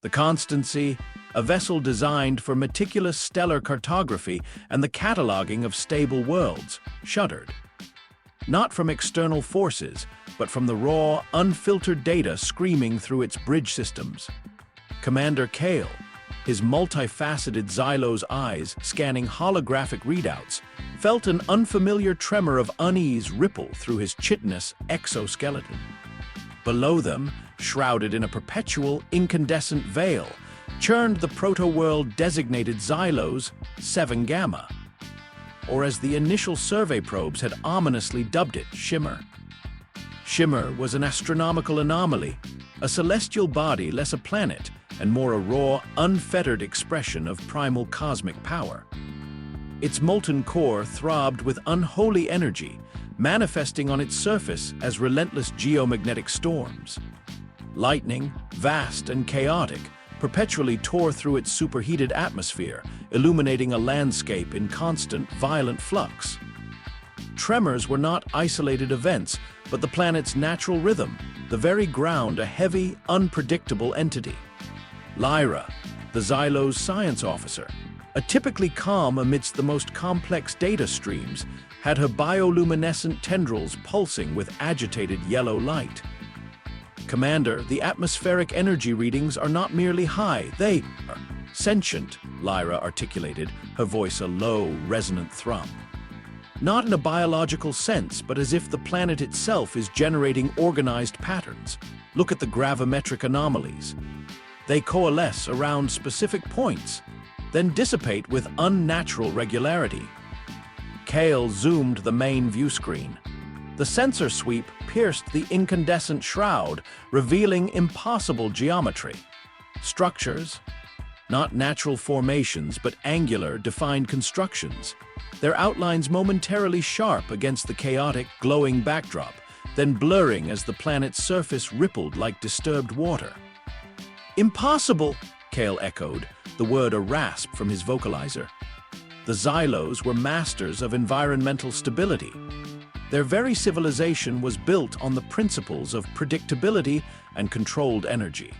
The Constancy, a vessel designed for meticulous stellar cartography and the cataloging of stable worlds, shuddered. Not from external forces, but from the raw, unfiltered data screaming through its bridge systems. Commander Kale, his multifaceted Xylo's eyes scanning holographic readouts, felt an unfamiliar tremor of unease ripple through his chitinous exoskeleton. Below them, shrouded in a perpetual incandescent veil, churned the proto-world designated Xylos 7 Gamma, or as the initial survey probes had ominously dubbed it, Shimmer. Shimmer was an astronomical anomaly, a celestial body less a planet and more a raw, unfettered expression of primal cosmic power. Its molten core throbbed with unholy energy, manifesting on its surface as relentless geomagnetic storms. Lightning, vast and chaotic, perpetually tore through its superheated atmosphere, illuminating a landscape in constant, violent flux. Tremors were not isolated events, but the planet's natural rhythm, the very ground a heavy, unpredictable entity. Lyra, the Xylo's science officer, a typically calm amidst the most complex data streams, had her bioluminescent tendrils pulsing with agitated yellow light. Commander, the atmospheric energy readings are not merely high, they are sentient, Lyra articulated, her voice a low, resonant thrum. Not in a biological sense, but as if the planet itself is generating organized patterns. Look at the gravimetric anomalies. They coalesce around specific points, then dissipate with unnatural regularity. Kale zoomed the main view screen. The sensor sweep pierced the incandescent shroud, revealing impossible geometry. Structures, not natural formations, but angular, defined constructions, their outlines momentarily sharp against the chaotic, glowing backdrop, then blurring as the planet's surface rippled like disturbed water. "Impossible!" Kale echoed, the word a rasp from his vocalizer. The Xylos were masters of environmental stability. Their very civilization was built on the principles of predictability and controlled energy.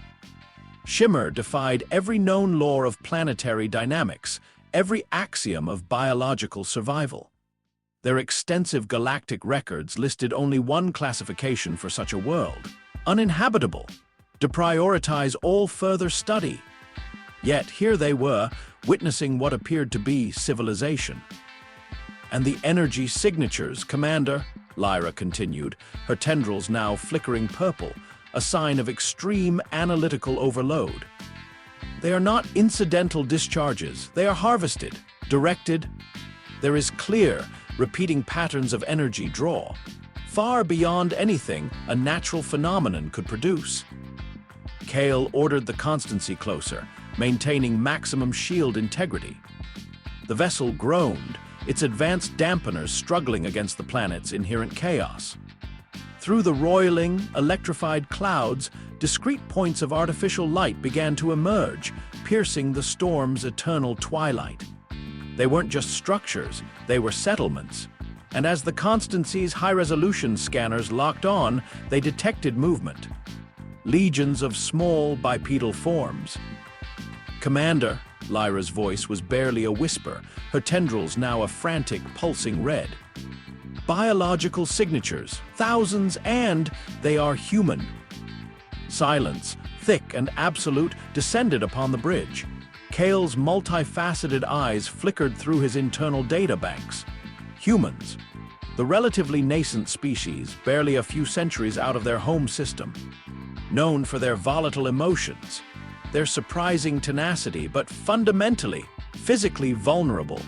Shimmer defied every known law of planetary dynamics, every axiom of biological survival. Their extensive galactic records listed only one classification for such a world: uninhabitable, to prioritize all further study. Yet here they were, witnessing what appeared to be civilization. "And the energy signatures, Commander," Lyra continued, her tendrils now flickering purple, a sign of extreme analytical overload. "They are not incidental discharges, they are harvested, directed. There is clear, repeating patterns of energy draw, far beyond anything a natural phenomenon could produce." Kale ordered the Constancy closer, maintaining maximum shield integrity. The vessel groaned, its advanced dampeners struggling against the planet's inherent chaos. Through the roiling, electrified clouds, discrete points of artificial light began to emerge, piercing the storm's eternal twilight. They weren't just structures, they were settlements. And as the Constancy's high-resolution scanners locked on, they detected movement. Legions of small bipedal forms. "Commander," Lyra's voice was barely a whisper, her tendrils now a frantic, pulsing red. "Biological signatures, thousands, and they are human." Silence, thick and absolute, descended upon the bridge. Kale's multifaceted eyes flickered through his internal data banks. Humans, the relatively nascent species, barely a few centuries out of their home system. Known for their volatile emotions, their surprising tenacity, but fundamentally, physically vulnerable.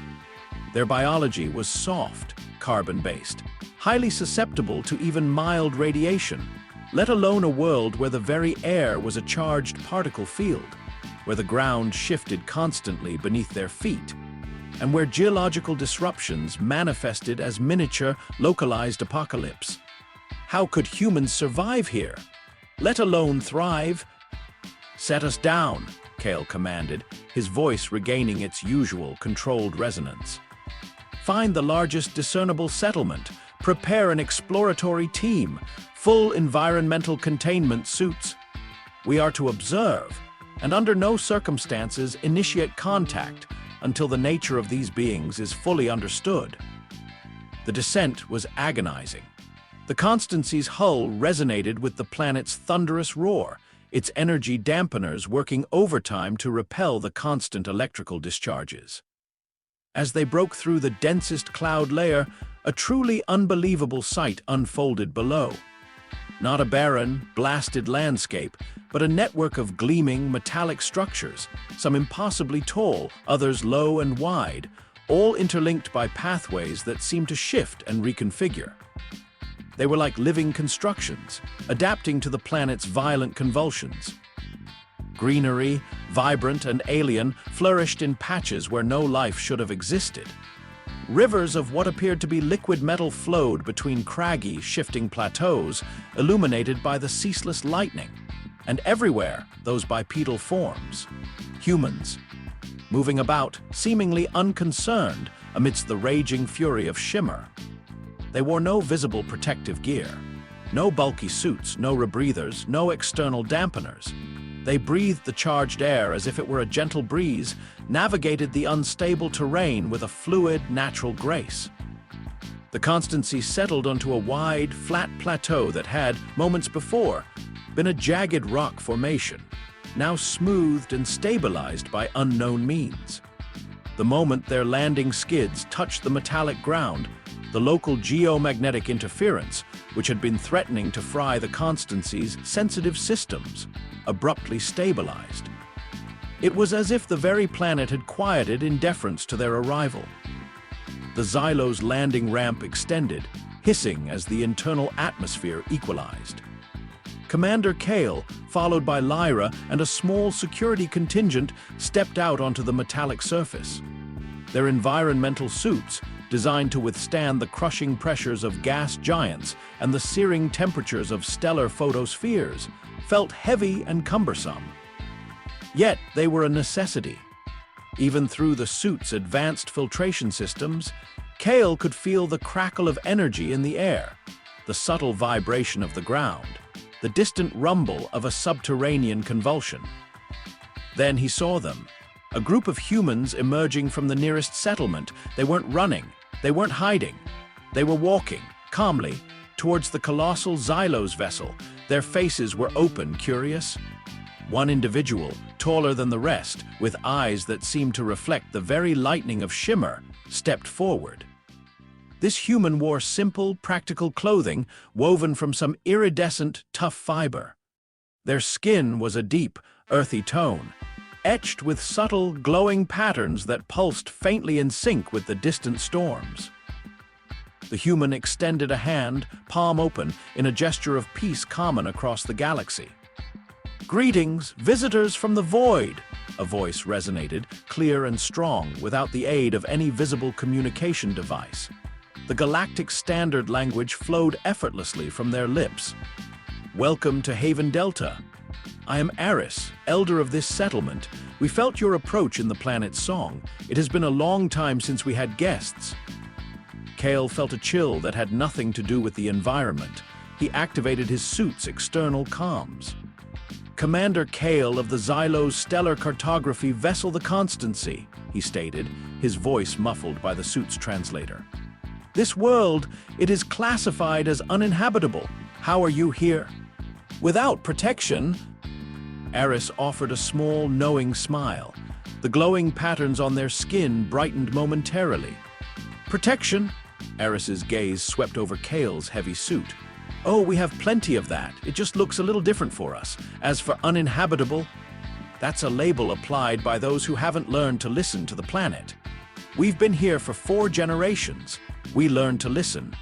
Their biology was soft, carbon-based, highly susceptible to even mild radiation, let alone a world where the very air was a charged particle field, where the ground shifted constantly beneath their feet, and where geological disruptions manifested as miniature, localized apocalypse. How could humans survive here, let alone thrive? "Set us down," Kale commanded, his voice regaining its usual controlled resonance. "Find the largest discernible settlement, prepare an exploratory team, full environmental containment suits. We are to observe, and under no circumstances initiate contact until the nature of these beings is fully understood. The descent was agonizing. The Constancy's hull resonated with the planet's thunderous roar, its energy dampeners working overtime to repel the constant electrical discharges. As they broke through the densest cloud layer, a truly unbelievable sight unfolded below. Not a barren, blasted landscape, but a network of gleaming, metallic structures, some impossibly tall, others low and wide, all interlinked by pathways that seemed to shift and reconfigure. They were like living constructions, adapting to the planet's violent convulsions. Greenery, vibrant and alien, flourished in patches where no life should have existed. Rivers of what appeared to be liquid metal flowed between craggy, shifting plateaus, illuminated by the ceaseless lightning. And everywhere, those bipedal forms. Humans, moving about, seemingly unconcerned amidst the raging fury of shimmer. They wore no visible protective gear. No bulky suits, no rebreathers, no external dampeners. They breathed the charged air as if it were a gentle breeze, navigated the unstable terrain with a fluid, natural grace. The Constancy settled onto a wide, flat plateau that had, moments before, been a jagged rock formation, now smoothed and stabilized by unknown means. The moment their landing skids touched the metallic ground, the local geomagnetic interference, which had been threatening to fry the Constancy's sensitive systems, abruptly stabilized. It was as if the very planet had quieted in deference to their arrival. The Xylo's landing ramp extended, hissing as the internal atmosphere equalized. Commander Kale, followed by Lyra and a small security contingent, stepped out onto the metallic surface. Their environmental suits, designed to withstand the crushing pressures of gas giants and the searing temperatures of stellar photospheres, felt heavy and cumbersome. Yet they were a necessity. Even through the suit's advanced filtration systems, Kale could feel the crackle of energy in the air, the subtle vibration of the ground, the distant rumble of a subterranean convulsion. Then he saw them, a group of humans emerging from the nearest settlement. They weren't running, they weren't hiding. They were walking, calmly, towards the colossal Xylo's vessel. Their faces were open, curious. One individual, taller than the rest, with eyes that seemed to reflect the very lightning of shimmer, stepped forward. This human wore simple, practical clothing woven from some iridescent, tough fiber. Their skin was a deep, earthy tone, etched with subtle, glowing patterns that pulsed faintly in sync with the distant storms. The human extended a hand, palm open, in a gesture of peace common across the galaxy. "Greetings, visitors from the void," a voice resonated, clear and strong, without the aid of any visible communication device. The galactic standard language flowed effortlessly from their lips. "Welcome to Haven Delta. I am Eris, elder of this settlement. We felt your approach in the planet's song. It has been a long time since we had guests." Kale felt a chill that had nothing to do with the environment. He activated his suit's external comms. "Commander Kale of the Xylo's stellar cartography vessel the Constancy," he stated, his voice muffled by the suit's translator. "This world, it is classified as uninhabitable. How are you here?" "Without protection." Eris offered a small, knowing smile. The glowing patterns on their skin brightened momentarily. "Protection?" Eris's gaze swept over Kale's heavy suit. "Oh, we have plenty of that. It just looks a little different for us. As for uninhabitable, that's a label applied by those who haven't learned to listen to the planet. We've been here for 4 generations. We learned to listen."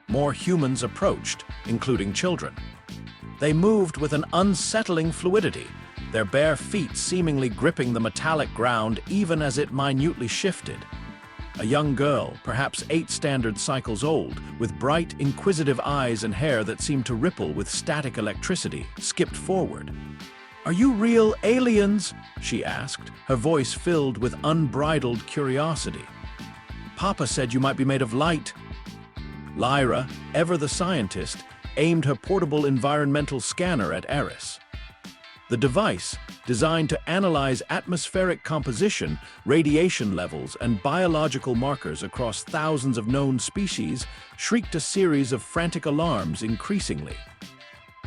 More humans approached, including children. They moved with an unsettling fluidity, their bare feet seemingly gripping the metallic ground even as it minutely shifted. A young girl, perhaps 8 standard cycles old, with bright, inquisitive eyes and hair that seemed to ripple with static electricity, skipped forward. "Are you real aliens?" she asked, her voice filled with unbridled curiosity. "Papa said you might be made of light." Lyra, ever the scientist, aimed her portable environmental scanner at Eris. The device, designed to analyze atmospheric composition, radiation levels, and biological markers across thousands of known species, shrieked a series of frantic alarms increasingly.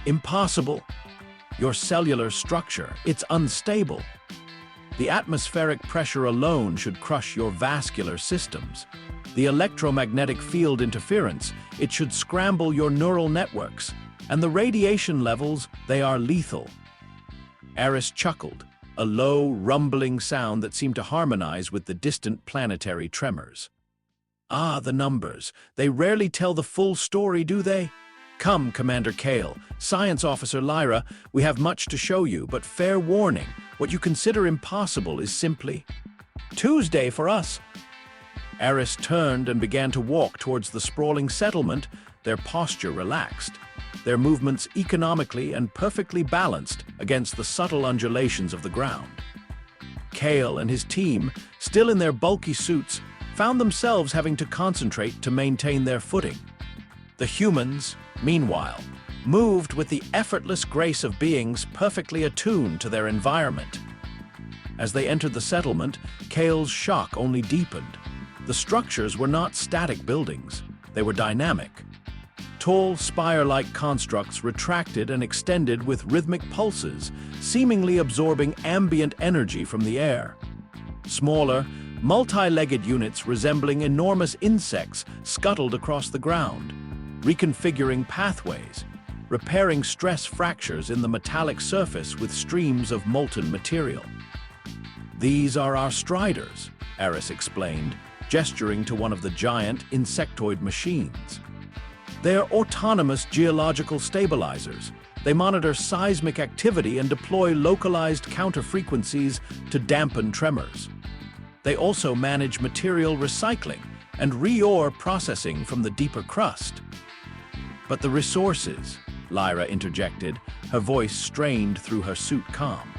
Impossible! Your cellular structure, it's unstable. The atmospheric pressure alone should crush your vascular systems. The electromagnetic field interference, it should scramble your neural networks. And the radiation levels, they are lethal. Eris chuckled, a low, rumbling sound that seemed to harmonize with the distant planetary tremors. Ah, the numbers. They rarely tell the full story, do they? Come, Commander Kale, Science Officer Lyra, we have much to show you, but fair warning, what you consider impossible is simply Tuesday for us. Eris turned and began to walk towards the sprawling settlement, their posture relaxed, their movements economically and perfectly balanced against the subtle undulations of the ground. Kale and his team, still in their bulky suits, found themselves having to concentrate to maintain their footing. The humans, meanwhile, moved with the effortless grace of beings perfectly attuned to their environment. As they entered the settlement, Kale's shock only deepened. The structures were not static buildings, they were dynamic. Tall, spire-like constructs retracted and extended with rhythmic pulses, seemingly absorbing ambient energy from the air. Smaller, multi-legged units resembling enormous insects scuttled across the ground, reconfiguring pathways, repairing stress fractures in the metallic surface with streams of molten material. "These are our striders," Eris explained, gesturing to one of the giant insectoid machines. They are autonomous geological stabilizers. They monitor seismic activity and deploy localized counter-frequencies to dampen tremors. They also manage material recycling and re-ore processing from the deeper crust. "But the resources," Lyra interjected, her voice strained through her suit calm.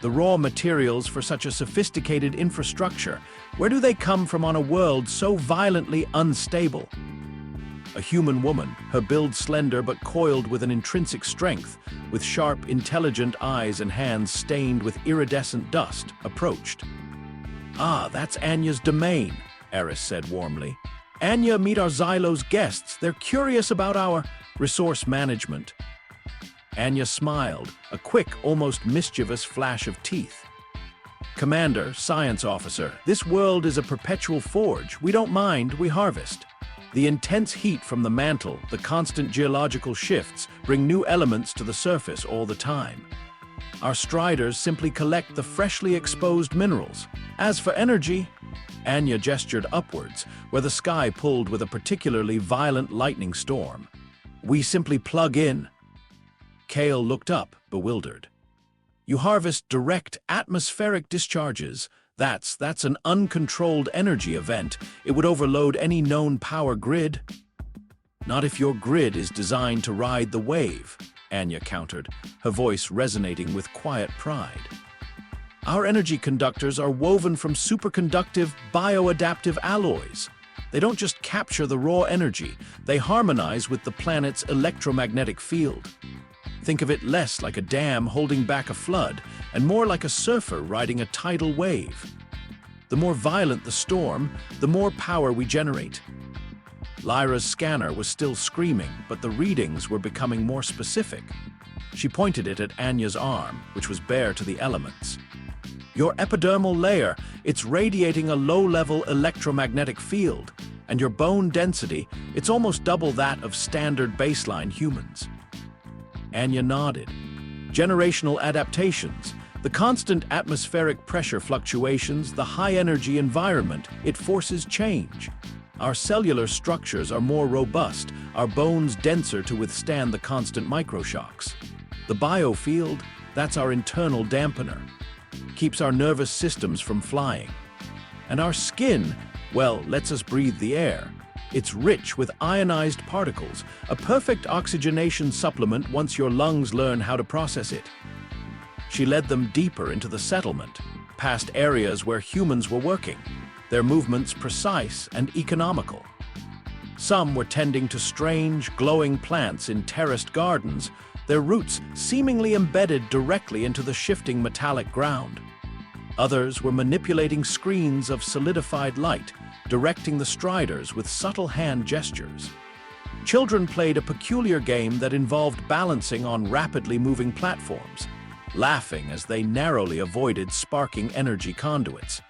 "The raw materials for such a sophisticated infrastructure, where do they come from on a world so violently unstable?" A human woman, her build slender but coiled with an intrinsic strength, with sharp, intelligent eyes and hands stained with iridescent dust, approached. "Ah, that's Anya's domain," Eris said warmly. "Anya, meet our Xylo's guests. They're curious about our resource management." Anya smiled, a quick, almost mischievous flash of teeth. "Commander, Science Officer, this world is a perpetual forge. We don't mind, we harvest. The intense heat from the mantle, the constant geological shifts, bring new elements to the surface all the time. Our striders simply collect the freshly exposed minerals. As for energy," Anya gestured upwards, where the sky pulled with a particularly violent lightning storm, "we simply plug in." Kale looked up, bewildered. "You harvest direct atmospheric discharges. That's an uncontrolled energy event. It would overload any known power grid." "Not if your grid is designed to ride the wave," Anya countered, her voice resonating with quiet pride. "Our energy conductors are woven from superconductive, bioadaptive alloys. They don't just capture the raw energy, they harmonize with the planet's electromagnetic field. Think of it less like a dam holding back a flood, and more like a surfer riding a tidal wave. The more violent the storm, the more power we generate." Lyra's scanner was still screaming, but the readings were becoming more specific. She pointed it at Anya's arm, which was bare to the elements. "Your epidermal layer, it's radiating a low-level electromagnetic field, and your bone density, it's almost double that of standard baseline humans." Anya nodded. "Generational adaptations, the constant atmospheric pressure fluctuations, the high-energy environment, it forces change. Our cellular structures are more robust, our bones denser to withstand the constant microshocks. The biofield, that's our internal dampener, keeps our nervous systems from flying. And our skin, well, lets us breathe the air. It's rich with ionized particles, a perfect oxygenation supplement once your lungs learn how to process it." She led them deeper into the settlement, past areas where humans were working, their movements precise and economical. Some were tending to strange, glowing plants in terraced gardens, their roots seemingly embedded directly into the shifting metallic ground. Others were manipulating screens of solidified light, directing the striders with subtle hand gestures. Children played a peculiar game that involved balancing on rapidly moving platforms, laughing as they narrowly avoided sparking energy conduits.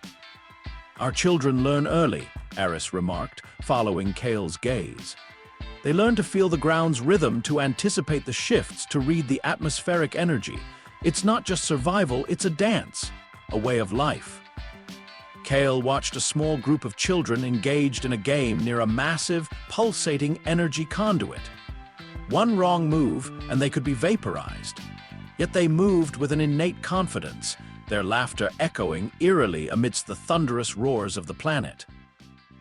"Our children learn early," Eris remarked, following Kale's gaze. "They learn to feel the ground's rhythm, to anticipate the shifts, to read the atmospheric energy. It's not just survival, it's a dance, a way of life." Kale watched a small group of children engaged in a game near a massive, pulsating energy conduit. One wrong move, and they could be vaporized. Yet they moved with an innate confidence, their laughter echoing eerily amidst the thunderous roars of the planet.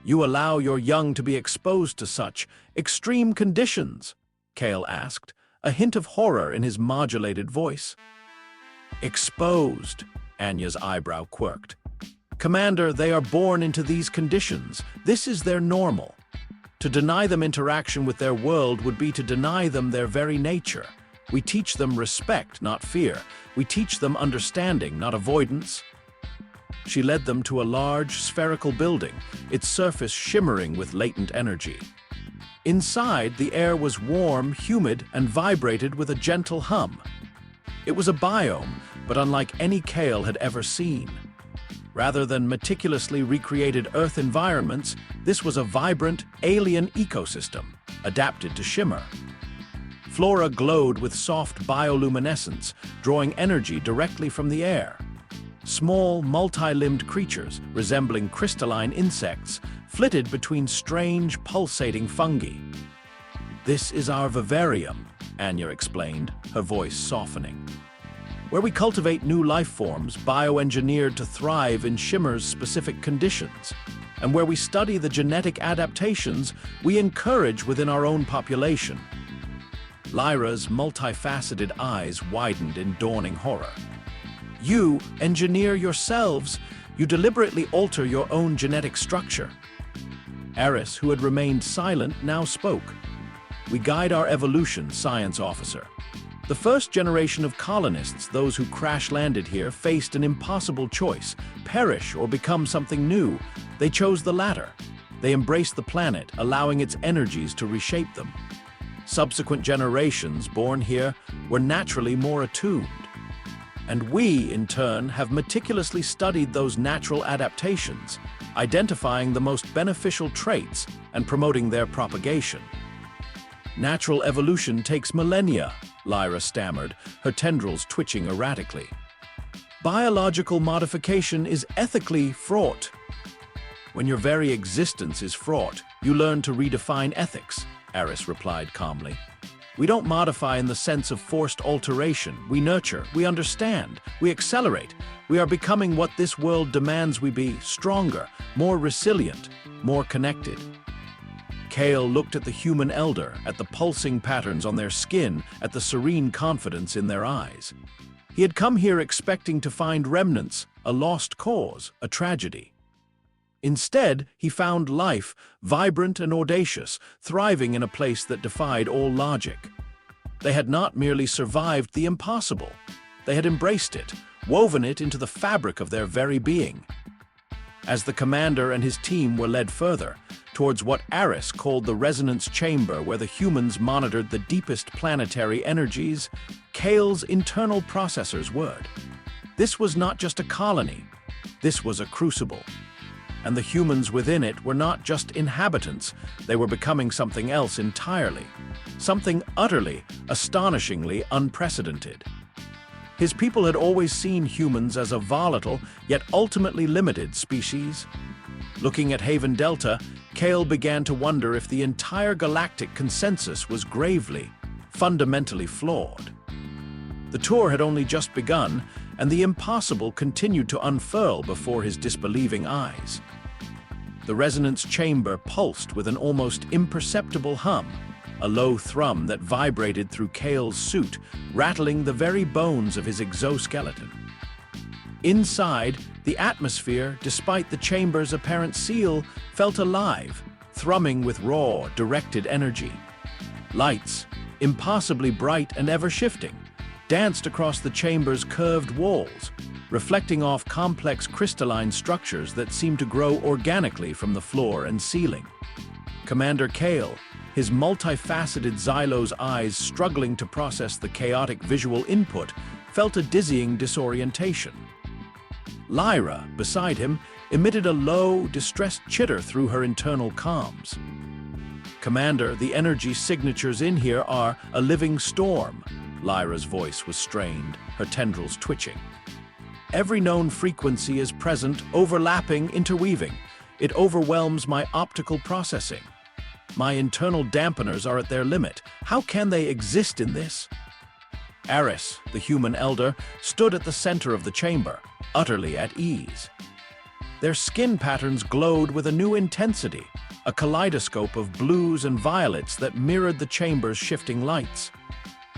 "You allow your young to be exposed to such extreme conditions?" Kale asked, a hint of horror in his modulated voice. "Exposed," Anya's eyebrow quirked. "Commander, they are born into these conditions. This is their normal. To deny them interaction with their world would be to deny them their very nature. We teach them respect, not fear. We teach them understanding, not avoidance." She led them to a large, spherical building, its surface shimmering with latent energy. Inside, the air was warm, humid, and vibrated with a gentle hum. It was a biome, but unlike any Kale had ever seen. Rather than meticulously recreated Earth environments, this was a vibrant, alien ecosystem, adapted to shimmer. Flora glowed with soft bioluminescence, drawing energy directly from the air. Small, multi-limbed creatures, resembling crystalline insects, flitted between strange, pulsating fungi. "This is our vivarium," Anya explained, her voice softening. "Where we cultivate new life forms, bioengineered to thrive in Shimmer's specific conditions, and where we study the genetic adaptations we encourage within our own population." Lyra's multifaceted eyes widened in dawning horror. "You engineer yourselves. You deliberately alter your own genetic structure." Eris, who had remained silent, now spoke. "We guide our evolution, science officer. The first generation of colonists, those who crash-landed here, faced an impossible choice: perish or become something new. They chose the latter. They embraced the planet, allowing its energies to reshape them. Subsequent generations born here were naturally more attuned. And we, in turn, have meticulously studied those natural adaptations, identifying the most beneficial traits and promoting their propagation." "Natural evolution takes millennia," Lyra stammered, her tendrils twitching erratically. "Biological modification is ethically fraught." "When your very existence is fraught, you learn to redefine ethics," Eris replied calmly. "We don't modify in the sense of forced alteration. We nurture, we understand, we accelerate. We are becoming what this world demands we be: stronger, more resilient, more connected." Kale looked at the human elder, at the pulsing patterns on their skin, at the serene confidence in their eyes. He had come here expecting to find remnants, a lost cause, a tragedy. Instead, he found life, vibrant and audacious, thriving in a place that defied all logic. They had not merely survived the impossible. They had embraced it, woven it into the fabric of their very being. As the commander and his team were led further, towards what Eris called the resonance chamber where the humans monitored the deepest planetary energies, Kale's internal processors whirred. This was not just a colony. This was a crucible. And the humans within it were not just inhabitants, they were becoming something else entirely. Something utterly, astonishingly unprecedented. His people had always seen humans as a volatile, yet ultimately limited species. Looking at Haven Delta, Kale began to wonder if the entire galactic consensus was gravely, fundamentally flawed. The tour had only just begun, and the impossible continued to unfurl before his disbelieving eyes. The resonance chamber pulsed with an almost imperceptible hum, a low thrum that vibrated through Kale's suit, rattling the very bones of his exoskeleton. Inside, the atmosphere, despite the chamber's apparent seal, felt alive, thrumming with raw, directed energy. Lights, impossibly bright and ever-shifting, danced across the chamber's curved walls, reflecting off complex crystalline structures that seemed to grow organically from the floor and ceiling. Commander Kale, his multifaceted Xylo's eyes struggling to process the chaotic visual input, felt a dizzying disorientation. Lyra, beside him, emitted a low, distressed chitter through her internal comms. "Commander, the energy signatures in here are a living storm." Lyra's voice was strained, her tendrils twitching. "Every known frequency is present, overlapping, interweaving. It overwhelms my optical processing. My internal dampeners are at their limit. How can they exist in this?" Eris, the human elder, stood at the center of the chamber, utterly at ease. Their skin patterns glowed with a new intensity, a kaleidoscope of blues and violets that mirrored the chamber's shifting lights.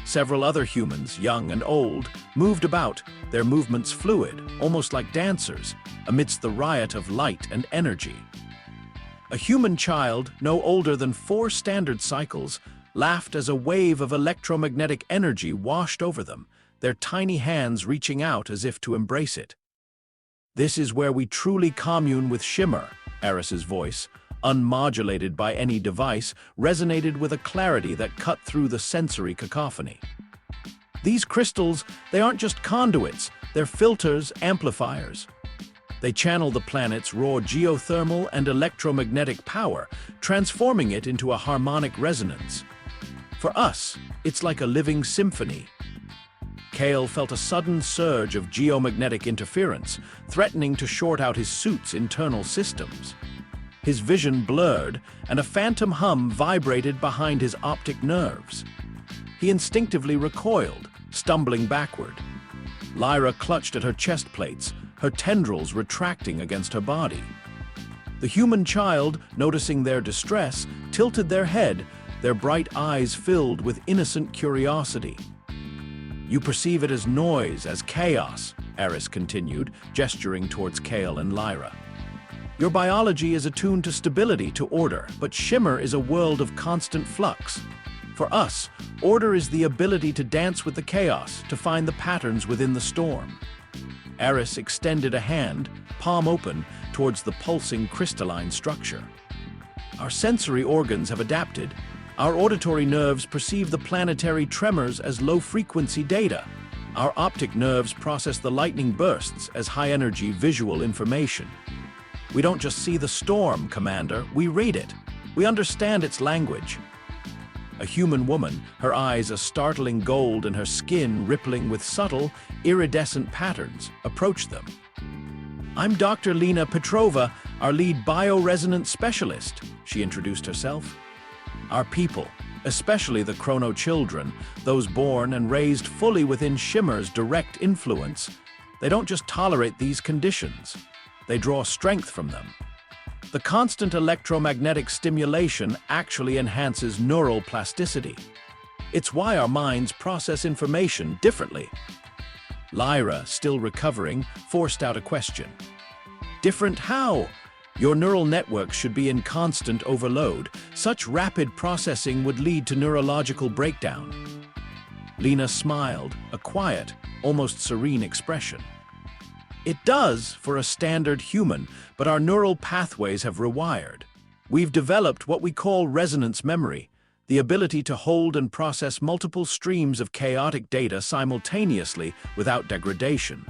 Several other humans, young and old, moved about, their movements fluid, almost like dancers, amidst the riot of light and energy. A human child, no older than 4 standard cycles, laughed as a wave of electromagnetic energy washed over them, their tiny hands reaching out as if to embrace it. "This is where we truly commune with Shimmer," Eris's voice, unmodulated by any device, resonated with a clarity that cut through the sensory cacophony. "These crystals, they aren't just conduits, they're filters, amplifiers. They channel the planet's raw geothermal and electromagnetic power, transforming it into a harmonic resonance. For us, it's like a living symphony." Kale felt a sudden surge of geomagnetic interference, threatening to short out his suit's internal systems. His vision blurred, and a phantom hum vibrated behind his optic nerves. He instinctively recoiled, stumbling backward. Lyra clutched at her chest plates, her tendrils retracting against her body. The human child, noticing their distress, tilted their head, their bright eyes filled with innocent curiosity. "You perceive it as noise, as chaos," Eris continued, gesturing towards Kale and Lyra. "Your biology is attuned to stability, to order, but Shimmer is a world of constant flux. For us, order is the ability to dance with the chaos, to find the patterns within the storm." Eris extended a hand, palm open, towards the pulsing crystalline structure. "Our sensory organs have adapted. Our auditory nerves perceive the planetary tremors as low-frequency data. Our optic nerves process the lightning bursts as high-energy visual information. We don't just see the storm, Commander, we read it. We understand its language." A human woman, her eyes a startling gold and her skin rippling with subtle, iridescent patterns, approached them. "I'm Dr. Lena Petrova, our lead bioresonance specialist," she introduced herself. "Our people, especially the Chrono children, those born and raised fully within Shimmer's direct influence, they don't just tolerate these conditions, they draw strength from them. The constant electromagnetic stimulation actually enhances neural plasticity. It's why our minds process information differently." Lyra, still recovering, forced out a question. "Different how? Your neural network should be in constant overload. Such rapid processing would lead to neurological breakdown." Lena smiled, a quiet, almost serene expression. "It does for a standard human, but our neural pathways have rewired. We've developed what we call resonance memory, the ability to hold and process multiple streams of chaotic data simultaneously without degradation.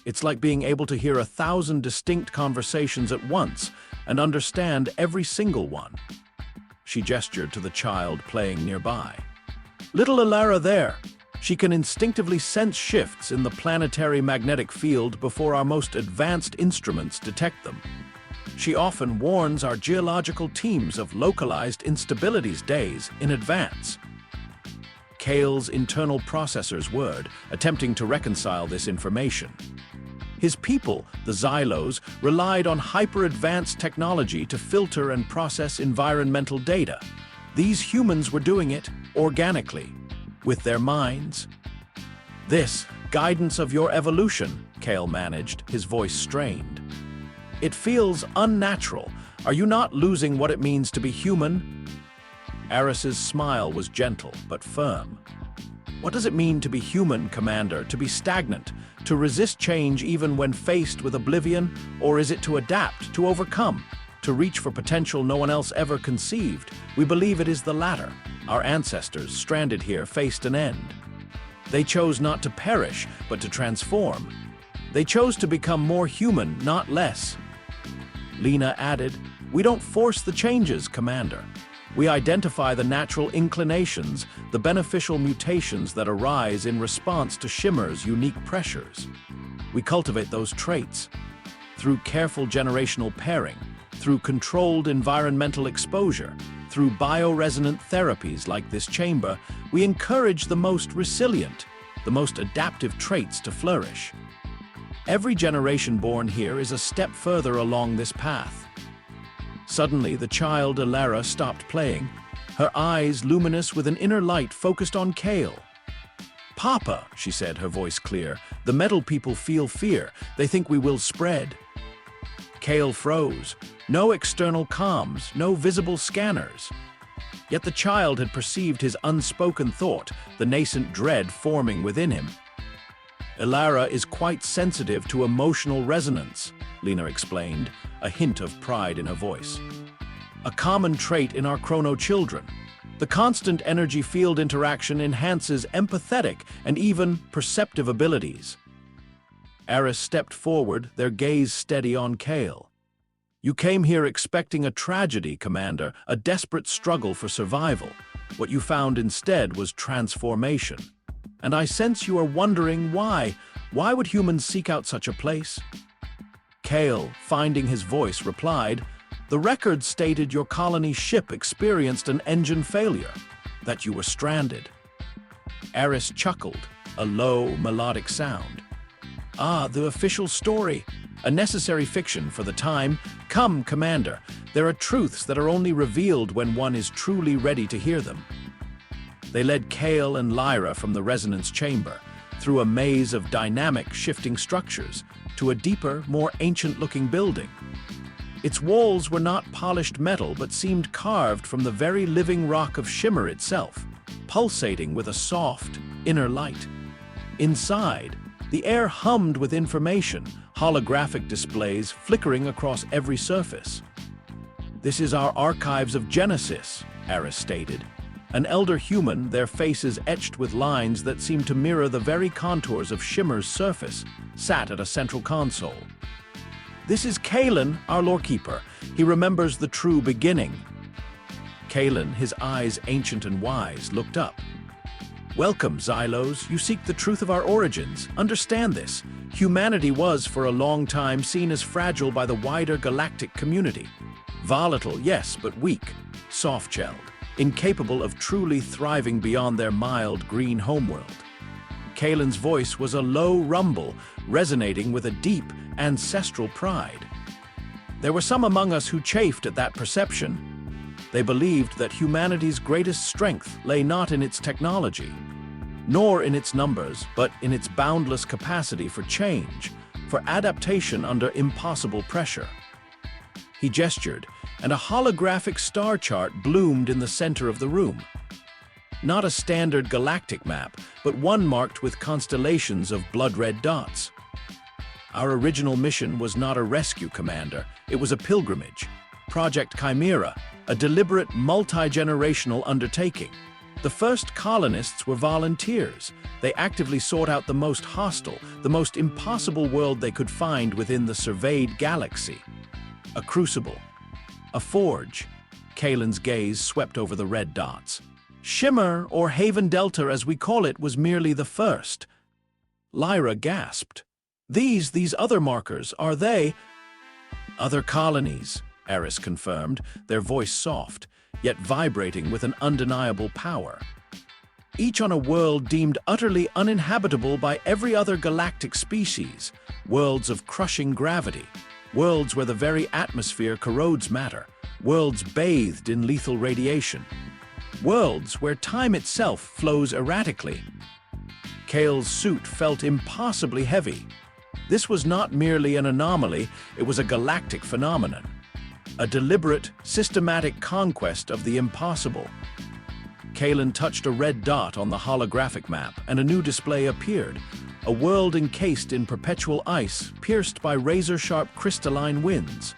It's like being able to hear 1,000 distinct conversations at once and understand every single one." She gestured to the child playing nearby. "Little Alara there. She can instinctively sense shifts in the planetary magnetic field before our most advanced instruments detect them. She often warns our geological teams of localized instabilities days in advance." Kale's internal processors whirred, attempting to reconcile this information. His people, the Xylos, relied on hyper-advanced technology to filter and process environmental data. These humans were doing it organically, with their minds. "This, guidance of your evolution," Kale managed, his voice strained. "It feels unnatural. Are you not losing what it means to be human?" Aris's smile was gentle but firm. What does it mean to be human, Commander? To be stagnant? To resist change even when faced with oblivion? Or is it to adapt, to overcome, to reach for potential no one else ever conceived? We believe it is the latter. Our ancestors, stranded here, faced an end. They chose not to perish, but to transform. They chose to become more human, not less. Lena added, "We don't force the changes, Commander. We identify the natural inclinations, the beneficial mutations that arise in response to Shimmer's unique pressures. We cultivate those traits. Through careful generational pairing, through controlled environmental exposure, through bioresonant therapies like this chamber, we encourage the most resilient, the most adaptive traits to flourish. Every generation born here is a step further along this path." Suddenly, the child Alara stopped playing, her eyes luminous with an inner light focused on Kale. "Papa," she said, her voice clear, "the metal people feel fear. They think we will spread." Kale froze. No external comms, no visible scanners. Yet the child had perceived his unspoken thought, the nascent dread forming within him. "Alara is quite sensitive to emotional resonance," Lena explained, a hint of pride in her voice. "A common trait in our chrono children. The constant energy field interaction enhances empathetic and even perceptive abilities." Aris stepped forward, their gaze steady on Kale. "You came here expecting a tragedy, Commander, a desperate struggle for survival. What you found instead was transformation. And I sense you are wondering why. Why would humans seek out such a place?" Kale, finding his voice, replied, "The record stated your colony's ship experienced an engine failure, that you were stranded." Aris chuckled, a low, melodic sound. "Ah, the official story. A necessary fiction for the time. Come, Commander, there are truths that are only revealed when one is truly ready to hear them." They led Kale and Lyra from the resonance chamber, through a maze of dynamic, shifting structures, to a deeper, more ancient-looking building. Its walls were not polished metal but seemed carved from the very living rock of Shimmer itself, pulsating with a soft, inner light. Inside, the air hummed with information, holographic displays flickering across every surface. "This is our archives of Genesis," Aris stated. An elder human, their faces etched with lines that seemed to mirror the very contours of Shimmer's surface, sat at a central console. "This is Kalen, our lorekeeper. He remembers the true beginning." Kalen, his eyes ancient and wise, looked up. "Welcome, Xylos. You seek the truth of our origins. Understand this. Humanity was, for a long time, seen as fragile by the wider galactic community. Volatile, yes, but weak, soft-shelled, incapable of truly thriving beyond their mild green homeworld." Kalen's voice was a low rumble, resonating with a deep, ancestral pride. "There were some among us who chafed at that perception. They believed that humanity's greatest strength lay not in its technology, nor in its numbers, but in its boundless capacity for change, for adaptation under impossible pressure." He gestured, and a holographic star chart bloomed in the center of the room. Not a standard galactic map, but one marked with constellations of blood-red dots. "Our original mission was not a rescue, Commander. It was a pilgrimage. Project Chimera, a deliberate multi-generational undertaking. The first colonists were volunteers. They actively sought out the most hostile, the most impossible world they could find within the surveyed galaxy. A crucible, a forge." Kalen's gaze swept over the red dots. "Shimmer, or Haven Delta as we call it, was merely the first." Lyra gasped. These other markers, are they—" "Other colonies," Aris confirmed, their voice soft, yet vibrating with an undeniable power. "Each on a world deemed utterly uninhabitable by every other galactic species, worlds of crushing gravity, worlds where the very atmosphere corrodes matter, worlds bathed in lethal radiation, worlds where time itself flows erratically." Kale's suit felt impossibly heavy. This was not merely an anomaly, it was a galactic phenomenon. A deliberate, systematic conquest of the impossible, Kalen touched a red dot on the holographic map, and a new display appeared. A world encased in perpetual ice, pierced by razor-sharp crystalline winds.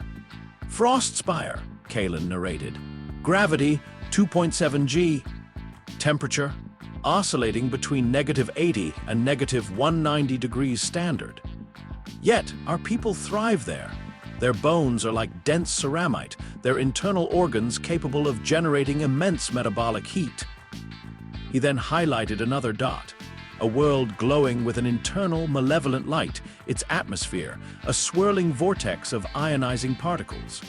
Frostspire, Kalen narrated. Gravity, 2.7 G. Temperature, oscillating between -80 and -190 degrees standard. Yet, our people thrive there. Their bones are like dense ceramite, their internal organs capable of generating immense metabolic heat. He then highlighted another dot, a world glowing with an internal malevolent light, its atmosphere, a swirling vortex of ionizing particles.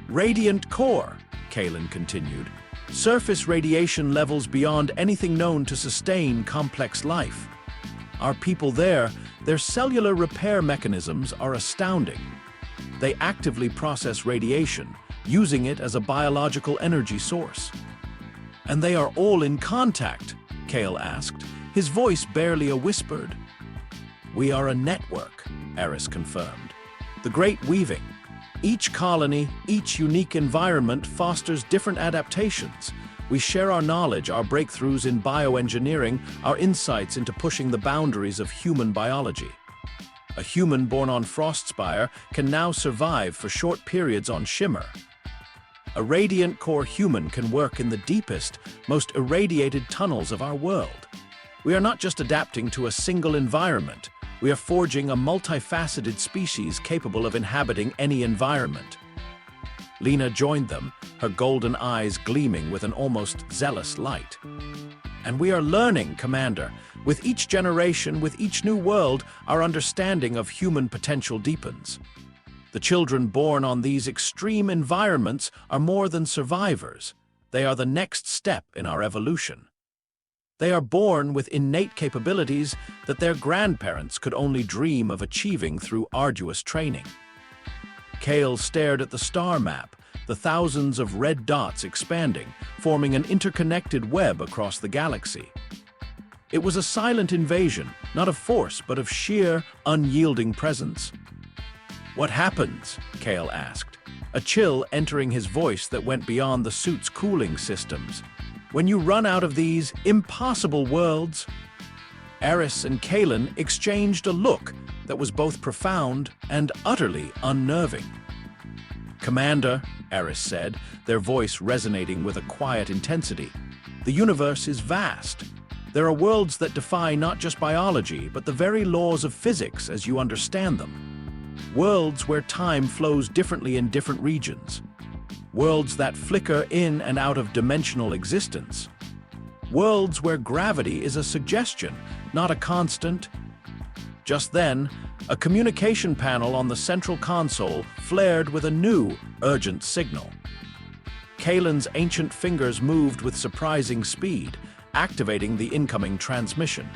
Radiant core, Kalen continued. Surface radiation levels beyond anything known to sustain complex life. Our people there, their cellular repair mechanisms are astounding. They actively process radiation, using it as a biological energy source. And they are all in contact, Kale asked, his voice barely a whispered. We are a network, Eris confirmed. The Great Weaving. Each colony, each unique environment fosters different adaptations. We share our knowledge, our breakthroughs in bioengineering, our insights into pushing the boundaries of human biology. A human born on Frostspire can now survive for short periods on Shimmer. A radiant core human can work in the deepest, most irradiated tunnels of our world. We are not just adapting to a single environment, we are forging a multifaceted species capable of inhabiting any environment. Lena joined them, her golden eyes gleaming with an almost zealous light. And we are learning, Commander. With each generation, with each new world, our understanding of human potential deepens. The children born on these extreme environments are more than survivors. They are the next step in our evolution. They are born with innate capabilities that their grandparents could only dream of achieving through arduous training. Kale stared at the star map, the thousands of red dots expanding, forming an interconnected web across the galaxy. It was a silent invasion, not of force, but of sheer, unyielding presence. What happens? Kale asked, a chill entering his voice that went beyond the suit's cooling systems. When you run out of these impossible worlds? Eris and Kalen exchanged a look that was both profound and utterly unnerving. Commander, Eris said, their voice resonating with a quiet intensity, the universe is vast. There are worlds that defy not just biology, but the very laws of physics as you understand them. Worlds where time flows differently in different regions. Worlds that flicker in and out of dimensional existence. Worlds where gravity is a suggestion, not a constant. Just then, a communication panel on the central console flared with a new, urgent signal. Kalen's ancient fingers moved with surprising speed, activating the incoming transmission.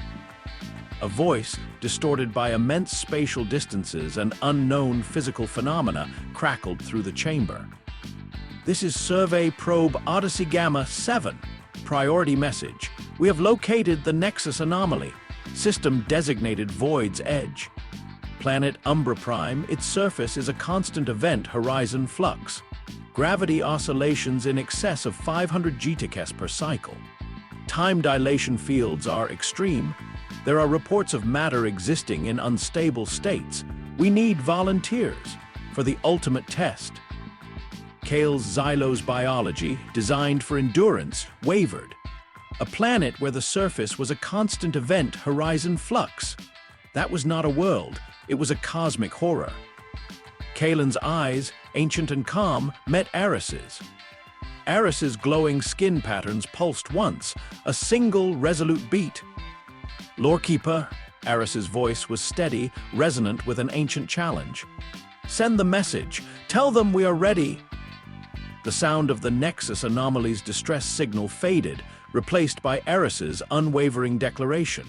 A voice, distorted by immense spatial distances and unknown physical phenomena, crackled through the chamber. This is Survey Probe Odyssey Gamma 7. Priority message. We have located the Nexus anomaly. System designated Void's Edge. Planet Umbra Prime, its surface is a constant event horizon flux. Gravity oscillations in excess of 500 GTK per cycle. Time dilation fields are extreme. There are reports of matter existing in unstable states. We need volunteers for the ultimate test. Kale's Xylo's biology, designed for endurance, wavered. A planet where the surface was a constant event horizon flux. That was not a world, it was a cosmic horror. Kalen's eyes, ancient and calm, met Eris's. Eris's glowing skin patterns pulsed once, a single resolute beat. Lorekeeper, Eris's voice was steady, resonant with an ancient challenge. Send the message. Tell them we are ready. The sound of the Nexus anomaly's distress signal faded, replaced by Eris's unwavering declaration.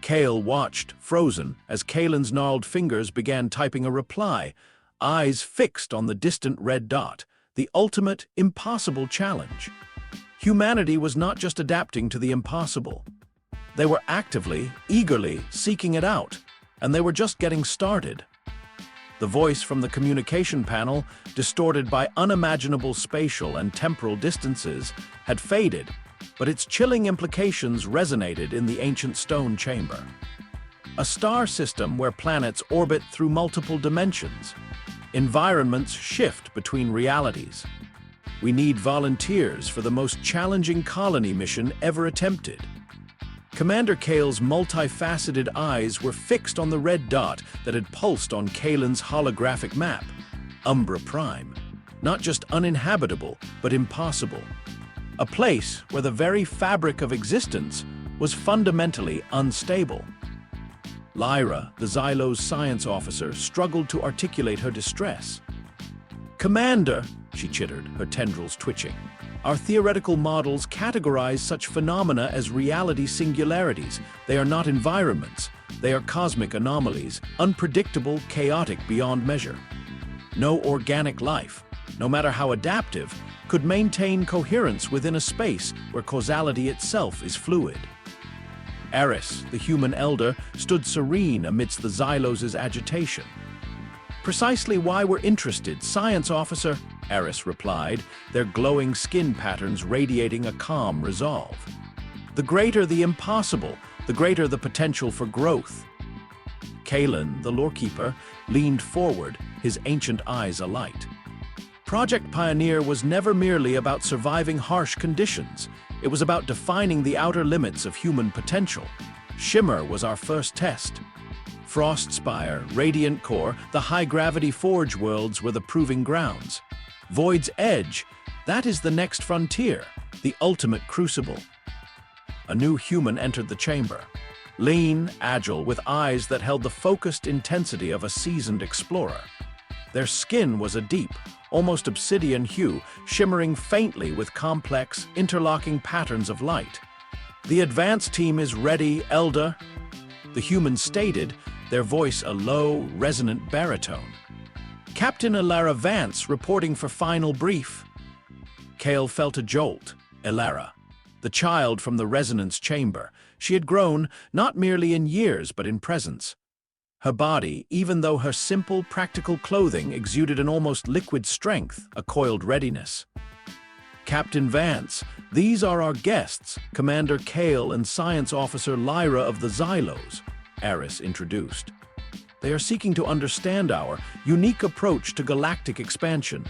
Kale watched, frozen, as Kalen's gnarled fingers began typing a reply, eyes fixed on the distant red dot, the ultimate, impossible challenge. Humanity was not just adapting to the impossible. They were actively, eagerly seeking it out, and they were just getting started. The voice from the communication panel, distorted by unimaginable spatial and temporal distances, had faded, but its chilling implications resonated in the ancient stone chamber. A star system where planets orbit through multiple dimensions. Environments shift between realities. We need volunteers for the most challenging colony mission ever attempted. Commander Kale's multifaceted eyes were fixed on the red dot that had pulsed on Kalen's holographic map, Umbra Prime. Not just uninhabitable, but impossible. A place where the very fabric of existence was fundamentally unstable. Lyra, the Xylo's science officer, struggled to articulate her distress. "Commander," she chittered, her tendrils twitching, "our theoretical models categorize such phenomena as reality singularities. They are not environments. They are cosmic anomalies, unpredictable, chaotic beyond measure. No organic life, no matter how adaptive, could maintain coherence within a space where causality itself is fluid." Eris, the human elder, stood serene amidst the Xylos' agitation. "Precisely why we're interested, science officer," Eris replied, their glowing skin patterns radiating a calm resolve. "The greater the impossible, the greater the potential for growth." Kalen, the lorekeeper, leaned forward, his ancient eyes alight. Project Pioneer was never merely about surviving harsh conditions. It was about defining the outer limits of human potential. Shimmer was our first test. Frostspire, Radiant Core, the high-gravity Forge worlds were the proving grounds. Void's Edge, that is the next frontier, the ultimate crucible. A new human entered the chamber. Lean, agile, with eyes that held the focused intensity of a seasoned explorer. Their skin was a deep, almost obsidian hue, shimmering faintly with complex, interlocking patterns of light. "The advance team is ready, Elder," the human stated, their voice a low, resonant baritone. "Captain Elara Vance reporting for final brief." Kale felt a jolt. Elara, the child from the resonance chamber. She had grown, not merely in years, but in presence. Her body, even though her simple, practical clothing exuded an almost liquid strength, a coiled readiness. "Captain Vance, these are our guests, Commander Kale and Science Officer Lyra of the Xylos," Eris introduced. "They are seeking to understand our unique approach to galactic expansion."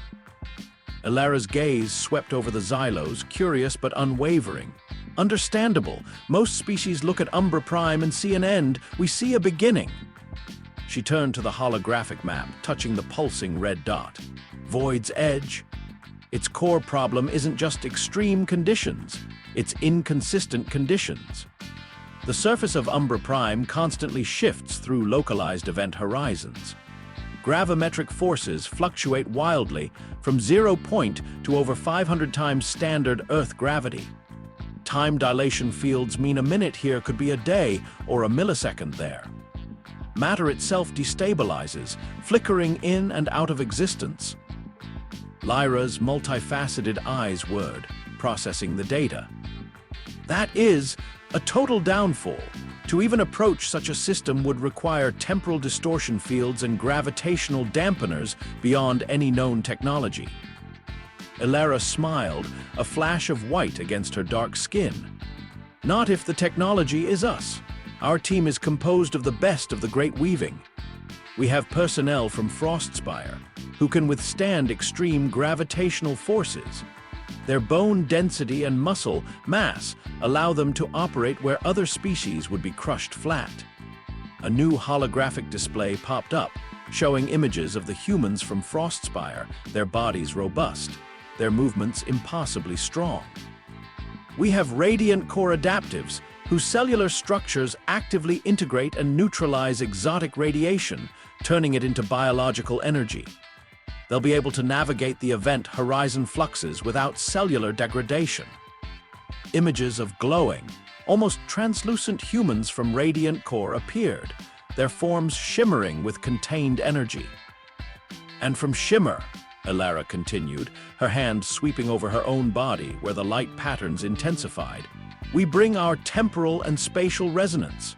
Elara's gaze swept over the Xylos, curious but unwavering. "Understandable. Most species look at Umbra Prime and see an end. We see a beginning." She turned to the holographic map, touching the pulsing red dot. Void's Edge. Its core problem isn't just extreme conditions, it's inconsistent conditions. The surface of Umbra Prime constantly shifts through localized event horizons. Gravimetric forces fluctuate wildly from 0 point to over 500 times standard Earth gravity. Time dilation fields mean a minute here could be a day or a millisecond there. Matter itself destabilizes, flickering in and out of existence. Lyra's multifaceted eyes whirred, processing the data. "That is a total downfall. To even approach such a system would require temporal distortion fields and gravitational dampeners beyond any known technology." Elara smiled, a flash of white against her dark skin. "Not if the technology is us. Our team is composed of the best of the Great Weaving. We have personnel from Frostspire, who can withstand extreme gravitational forces. Their bone density and muscle mass allow them to operate where other species would be crushed flat." A new holographic display popped up, showing images of the humans from Frostspire, their bodies robust, their movements impossibly strong. "We have Radiant Core adaptives, whose cellular structures actively integrate and neutralize exotic radiation, turning it into biological energy. They'll be able to navigate the event horizon fluxes without cellular degradation." Images of glowing, almost translucent humans from Radiant Core appeared, their forms shimmering with contained energy. "And from Shimmer," Elara continued, her hand sweeping over her own body where the light patterns intensified, "we bring our temporal and spatial resonance.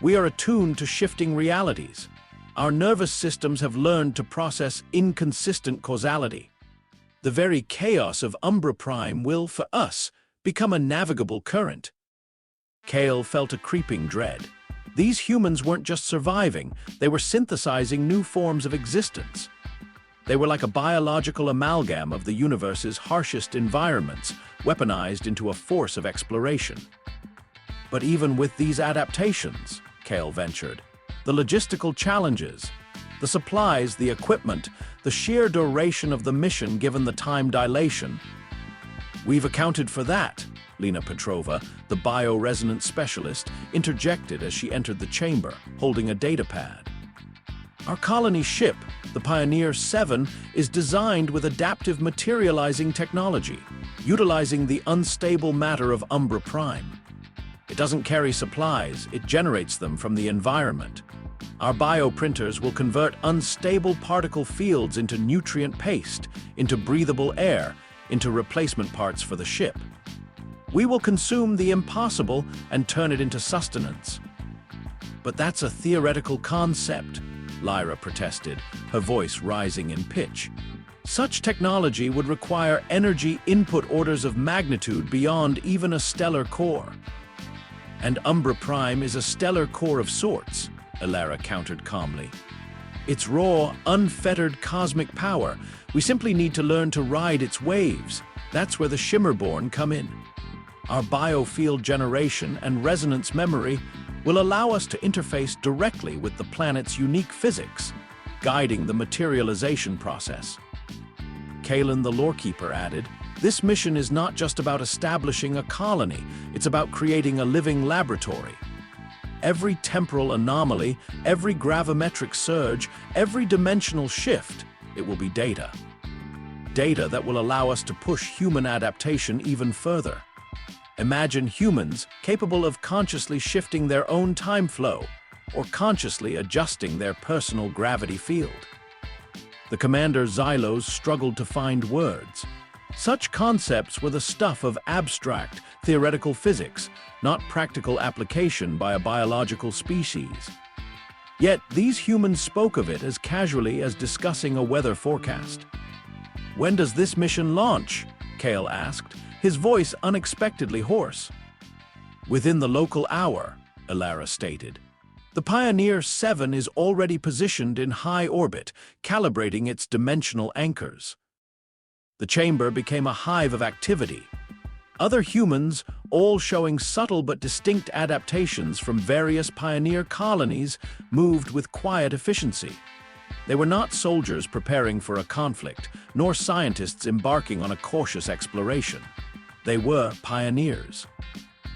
We are attuned to shifting realities. Our nervous systems have learned to process inconsistent causality. The very chaos of Umbra Prime will, for us, become a navigable current. Kale felt a creeping dread. These humans weren't just surviving, they were synthesizing new forms of existence. They were like a biological amalgam of the universe's harshest environments, weaponized into a force of exploration. But even with these adaptations, Kale ventured, the logistical challenges, the supplies, the equipment, the sheer duration of the mission given the time dilation. We've accounted for that, Lena Petrova, the bioresonance specialist, interjected as she entered the chamber, holding a datapad. Our colony ship, the Pioneer 7, is designed with adaptive materializing technology, utilizing the unstable matter of Umbra Prime. It doesn't carry supplies, it generates them from the environment. Our bioprinters will convert unstable particle fields into nutrient paste, into breathable air, into replacement parts for the ship. We will consume the impossible and turn it into sustenance. But that's a theoretical concept, Lyra protested, her voice rising in pitch. Such technology would require energy input orders of magnitude beyond even a stellar core. And Umbra Prime is a stellar core of sorts, Ilara countered calmly. It's raw, unfettered cosmic power. We simply need to learn to ride its waves. That's where the Shimmerborn come in. Our biofield generation and resonance memory will allow us to interface directly with the planet's unique physics, guiding the materialization process. Kalen the Lorekeeper added, this mission is not just about establishing a colony, it's about creating a living laboratory. Every temporal anomaly, every gravimetric surge, every dimensional shift, it will be data. Data that will allow us to push human adaptation even further. Imagine humans capable of consciously shifting their own time flow or consciously adjusting their personal gravity field. The Commander Xylos struggled to find words. Such concepts were the stuff of abstract, theoretical physics, not practical application by a biological species. Yet these humans spoke of it as casually as discussing a weather forecast. When does this mission launch? Kale asked, his voice unexpectedly hoarse. Within the local hour, Ilara stated. The Pioneer 7 is already positioned in high orbit, calibrating its dimensional anchors. The chamber became a hive of activity. Other humans, all showing subtle but distinct adaptations from various pioneer colonies, moved with quiet efficiency. They were not soldiers preparing for a conflict, nor scientists embarking on a cautious exploration. They were pioneers.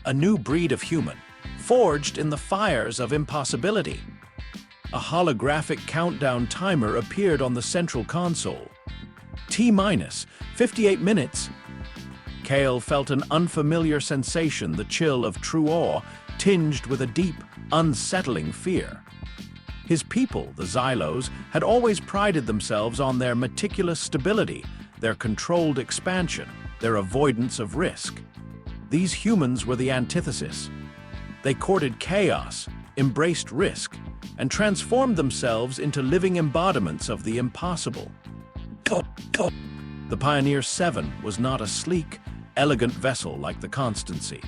A new breed of human, forged in the fires of impossibility. A holographic countdown timer appeared on the central console. T-minus 58 minutes. Kale felt an unfamiliar sensation, the chill of true awe, tinged with a deep, unsettling fear. His people, the Xylos, had always prided themselves on their meticulous stability, their controlled expansion, their avoidance of risk. These humans were the antithesis. They courted chaos, embraced risk, and transformed themselves into living embodiments of the impossible. The Pioneer 7 was not a sleek, elegant vessel like the Constancy.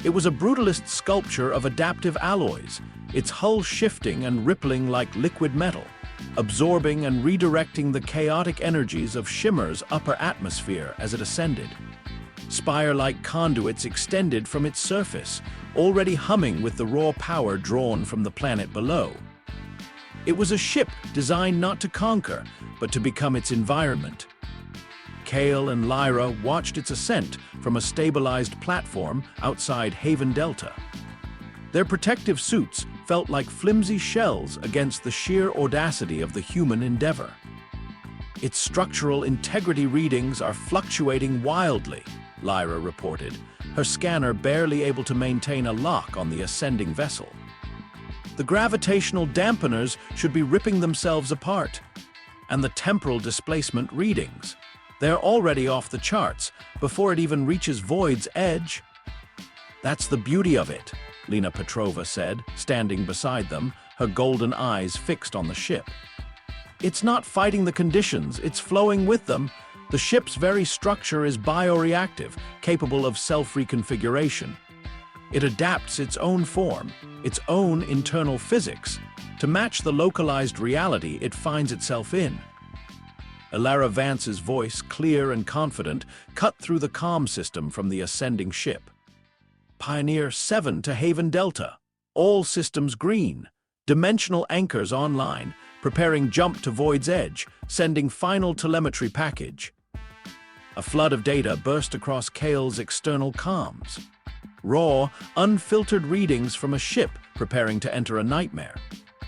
It was a brutalist sculpture of adaptive alloys, its hull shifting and rippling like liquid metal, absorbing and redirecting the chaotic energies of Shimmer's upper atmosphere as it ascended. Spire-like conduits extended from its surface, already humming with the raw power drawn from the planet below. It was a ship designed not to conquer, but to become its environment. Kale and Lyra watched its ascent from a stabilized platform outside Haven Delta. Their protective suits felt like flimsy shells against the sheer audacity of the human endeavor. Its structural integrity readings are fluctuating wildly, Lyra reported, her scanner barely able to maintain a lock on the ascending vessel. The gravitational dampeners should be ripping themselves apart. And the temporal displacement readings. They're already off the charts before it even reaches Void's edge. That's the beauty of it, Lena Petrova said, standing beside them, her golden eyes fixed on the ship. It's not fighting the conditions, it's flowing with them, The ship's very structure is bioreactive, capable of self-reconfiguration. It adapts its own form, its own internal physics, to match the localized reality it finds itself in. Elara Vance's voice, clear and confident, cut through the comm system from the ascending ship. Pioneer 7 to Haven Delta. All systems green. Dimensional anchors online, preparing jump to Void's edge, sending final telemetry package. A flood of data burst across Kale's external comms. Raw, unfiltered readings from a ship preparing to enter a nightmare.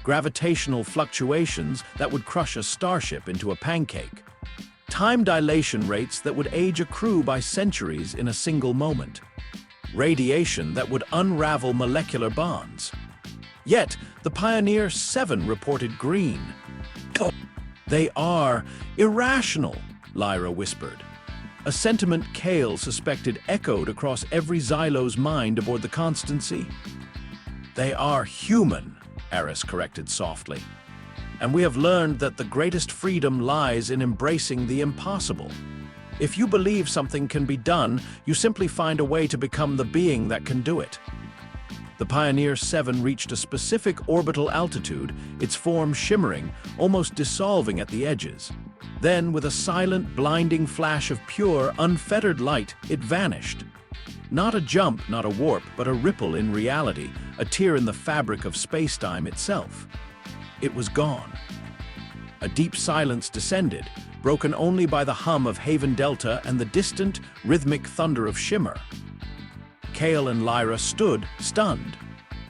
Gravitational fluctuations that would crush a starship into a pancake. Time dilation rates that would age a crew by centuries in a single moment. Radiation that would unravel molecular bonds. Yet, the Pioneer 7 reported green. They are irrational, Lyra whispered. A sentiment Kale suspected echoed across every Xylo's mind aboard the Constancy. They are human, Eris corrected softly. And we have learned that the greatest freedom lies in embracing the impossible. If you believe something can be done, you simply find a way to become the being that can do it. The Pioneer 7 reached a specific orbital altitude, its form shimmering, almost dissolving at the edges. Then, with a silent, blinding flash of pure, unfettered light, it vanished. Not a jump, not a warp, but a ripple in reality, a tear in the fabric of space-time itself. It was gone. A deep silence descended, broken only by the hum of Haven Delta and the distant, rhythmic thunder of shimmer. Kale and Lyra stood, stunned.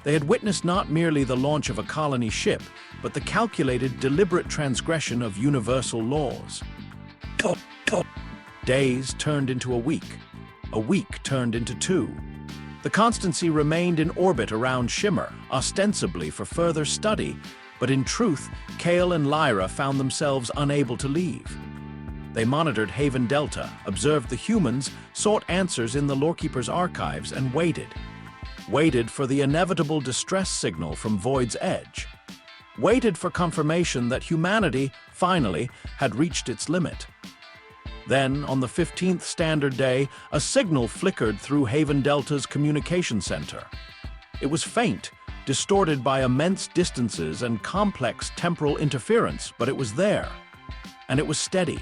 They had witnessed not merely the launch of a colony ship, but the calculated, deliberate transgression of universal laws. Days turned into a week turned into 2. The Constancy remained in orbit around Shimmer, ostensibly for further study, but in truth, Kale and Lyra found themselves unable to leave. They monitored Haven Delta, observed the humans, sought answers in the Lorekeeper's archives, and waited. Waited for the inevitable distress signal from Void's edge. Waited for confirmation that humanity, finally, had reached its limit. Then, on the 15th Standard Day, a signal flickered through Haven Delta's communication center. It was faint, distorted by immense distances and complex temporal interference, but it was there. And it was steady.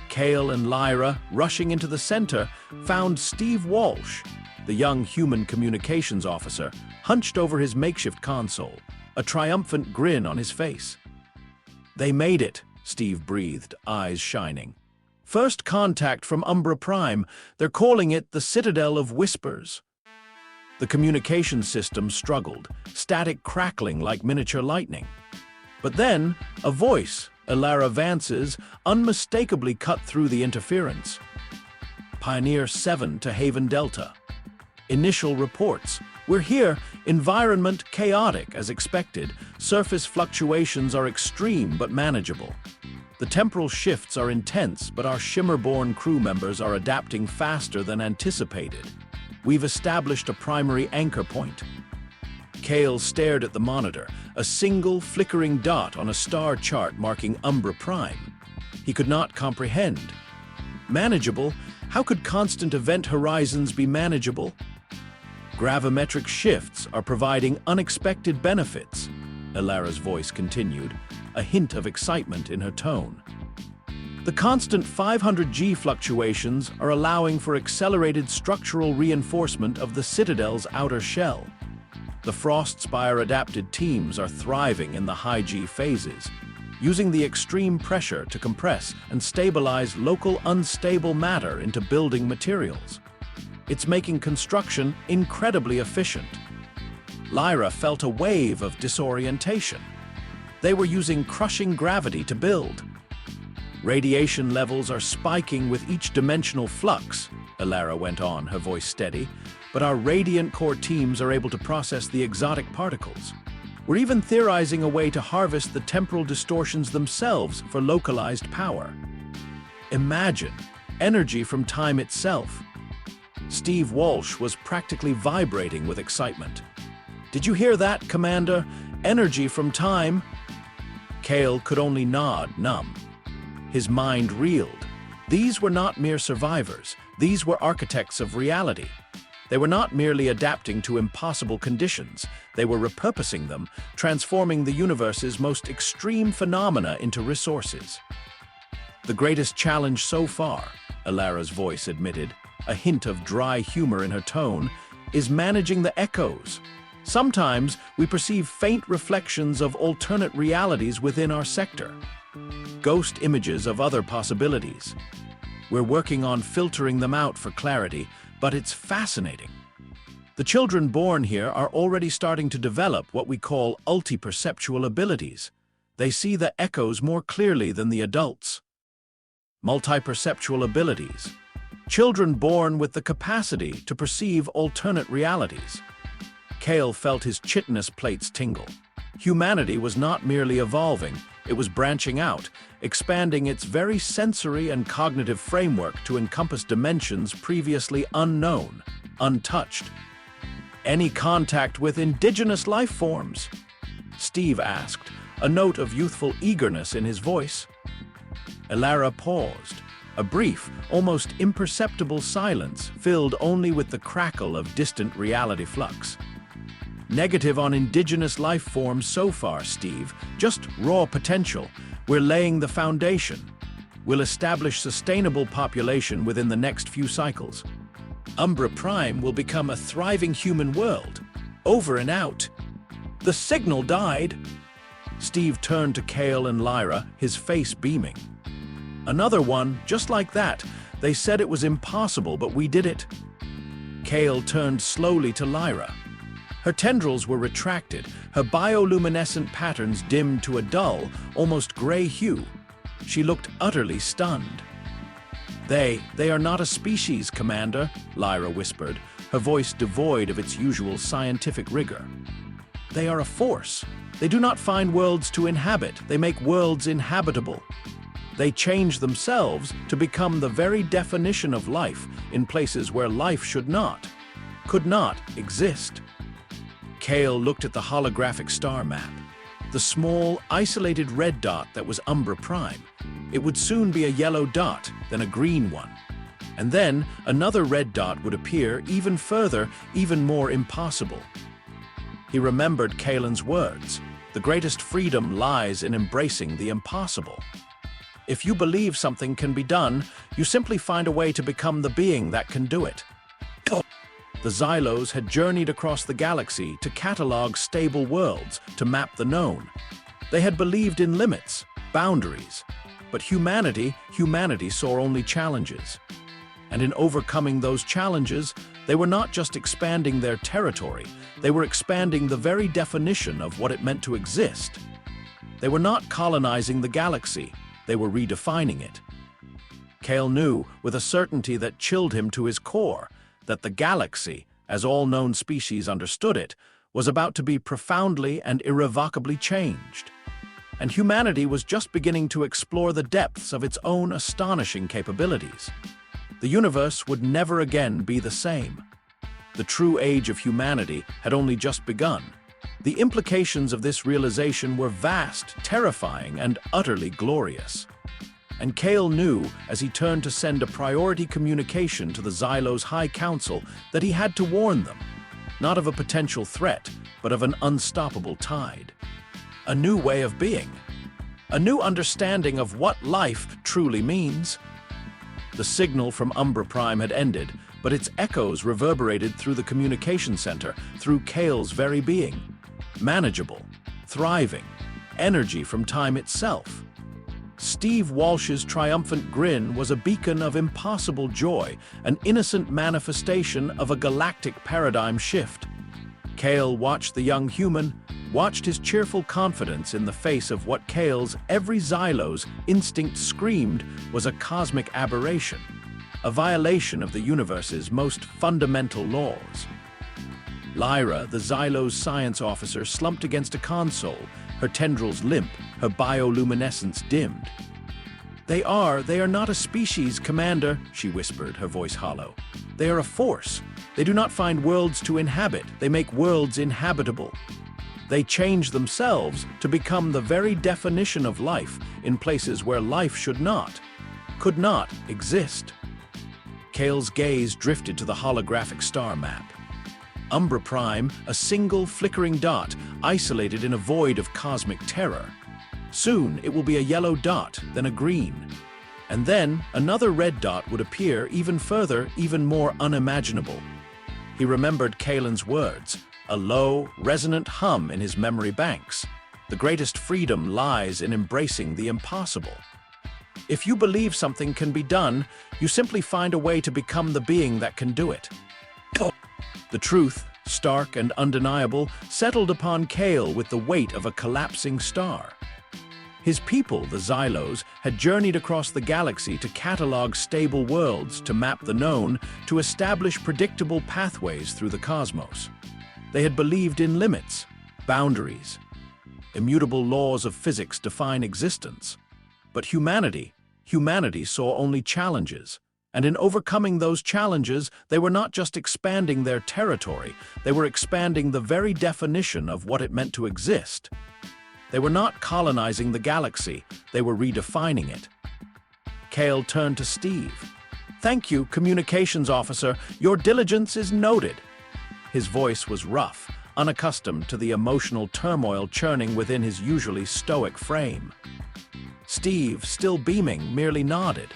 Kale and Lyra, rushing into the center, found Steve Walsh, the young human communications officer, hunched over his makeshift console, a triumphant grin on his face. "They made it," Steve breathed, eyes shining. "First contact from Umbra Prime. They're calling it the Citadel of Whispers." The communication system struggled, static crackling like miniature lightning. But then, a voice, Elara Vance's, unmistakably cut through the interference. Pioneer 7 to Haven Delta. Initial reports. "We're here. Environment chaotic as expected. Surface fluctuations are extreme but manageable. The temporal shifts are intense, but our Shimmer-born crew members are adapting faster than anticipated. We've established a primary anchor point." Kale stared at the monitor, a single flickering dot on a star chart marking Umbra Prime. He could not comprehend. Manageable? How could constant event horizons be manageable? "Gravimetric shifts are providing unexpected benefits," Elara's voice continued, a hint of excitement in her tone. "The constant 500G fluctuations are allowing for accelerated structural reinforcement of the Citadel's outer shell. The Frostspire-adapted teams are thriving in the high-G phases, using the extreme pressure to compress and stabilize local unstable matter into building materials. It's making construction incredibly efficient." Lyra felt a wave of disorientation. They were using crushing gravity to build. "Radiation levels are spiking with each dimensional flux," Elara went on, her voice steady, "but our radiant core teams are able to process the exotic particles. We're even theorizing a way to harvest the temporal distortions themselves for localized power. Imagine, energy from time itself." Steve Walsh was practically vibrating with excitement. "Did you hear that, Commander? Energy from time?" Kale could only nod, numb. His mind reeled. These were not mere survivors. These were architects of reality. They were not merely adapting to impossible conditions. They were repurposing them, transforming the universe's most extreme phenomena into resources. The greatest challenge so far, Alara's voice admitted, a hint of dry humor in her tone, is managing the echoes. Sometimes we perceive faint reflections of alternate realities within our sector, ghost images of other possibilities. We're working on filtering them out for clarity, but it's fascinating. The children born here are already starting to develop what we call multi-perceptual abilities. They see the echoes more clearly than the adults. Multi-perceptual abilities. Children born with the capacity to perceive alternate realities. Kale felt his chitinous plates tingle. Humanity was not merely evolving, it was branching out, expanding its very sensory and cognitive framework to encompass dimensions previously unknown, untouched. Any contact with indigenous life forms? Steve asked, a note of youthful eagerness in his voice. Alara paused. A brief, almost imperceptible silence filled only with the crackle of distant reality flux. Negative on indigenous life forms so far, Steve. Just raw potential. We're laying the foundation. We'll establish sustainable population within the next few cycles. Umbra Prime will become a thriving human world. Over and out. The signal died. Steve turned to Kale and Lyra, his face beaming. Another one, just like that. They said it was impossible, but we did it. Kale turned slowly to Lyra. Her tendrils were retracted, her bioluminescent patterns dimmed to a dull, almost gray hue. She looked utterly stunned. They are not a species, Commander, Lyra whispered, her voice devoid of its usual scientific rigor. They are a force. They do not find worlds to inhabit, they make worlds inhabitable. They change themselves to become the very definition of life in places where life should not, could not exist. Kale looked at the holographic star map. The small, isolated red dot that was Umbra Prime. It would soon be a yellow dot, then a green one. And then another red dot would appear even further, even more impossible. He remembered Kalen's words. The greatest freedom lies in embracing the impossible. If you believe something can be done, you simply find a way to become the being that can do it. The Xylos had journeyed across the galaxy to catalog stable worlds, to map the known. They had believed in limits, boundaries. But humanity saw only challenges. And in overcoming those challenges, they were not just expanding their territory, they were expanding the very definition of what it meant to exist. They were not colonizing the galaxy, they were redefining it. Kale knew, with a certainty that chilled him to his core, that the galaxy, as all known species understood it, was about to be profoundly and irrevocably changed. And humanity was just beginning to explore the depths of its own astonishing capabilities. The universe would never again be the same. The true age of humanity had only just begun. The implications of this realization were vast, terrifying, and utterly glorious. And Kale knew, as he turned to send a priority communication to the Xylos High Council, that he had to warn them, not of a potential threat, but of an unstoppable tide. A new way of being. A new understanding of what life truly means. The signal from Umbra Prime had ended, but its echoes reverberated through the communication center, through Kale's very being. Manageable, thriving, energy from time itself. Steve Walsh's triumphant grin was a beacon of impossible joy, an innocent manifestation of a galactic paradigm shift. Kale watched the young human, watched his cheerful confidence in the face of what Kale's every Xylo's instinct screamed was a cosmic aberration, a violation of the universe's most fundamental laws. Lyra, the Xylo's science officer, slumped against a console, her tendrils limp, her bioluminescence dimmed. They are not a species, Commander, she whispered, her voice hollow. They are a force. They do not find worlds to inhabit, they make worlds inhabitable. They change themselves to become the very definition of life in places where life should not, could not exist. Kale's gaze drifted to the holographic star map. Umbra Prime, a single flickering dot, isolated in a void of cosmic terror. Soon it will be a yellow dot, then a green. And then another red dot would appear even further, even more unimaginable. He remembered Kalen's words, a low, resonant hum in his memory banks. The greatest freedom lies in embracing the impossible. If you believe something can be done, you simply find a way to become the being that can do it. The truth, stark and undeniable, settled upon Kale with the weight of a collapsing star. His people, the Xylos, had journeyed across the galaxy to catalog stable worlds, to map the known, to establish predictable pathways through the cosmos. They had believed in limits, boundaries. Immutable laws of physics define existence. But humanity saw only challenges. And in overcoming those challenges, they were not just expanding their territory, they were expanding the very definition of what it meant to exist. They were not colonizing the galaxy, they were redefining it. Kale turned to Steve. "Thank you, communications officer. Your diligence is noted." His voice was rough, unaccustomed to the emotional turmoil churning within his usually stoic frame. Steve, still beaming, merely nodded.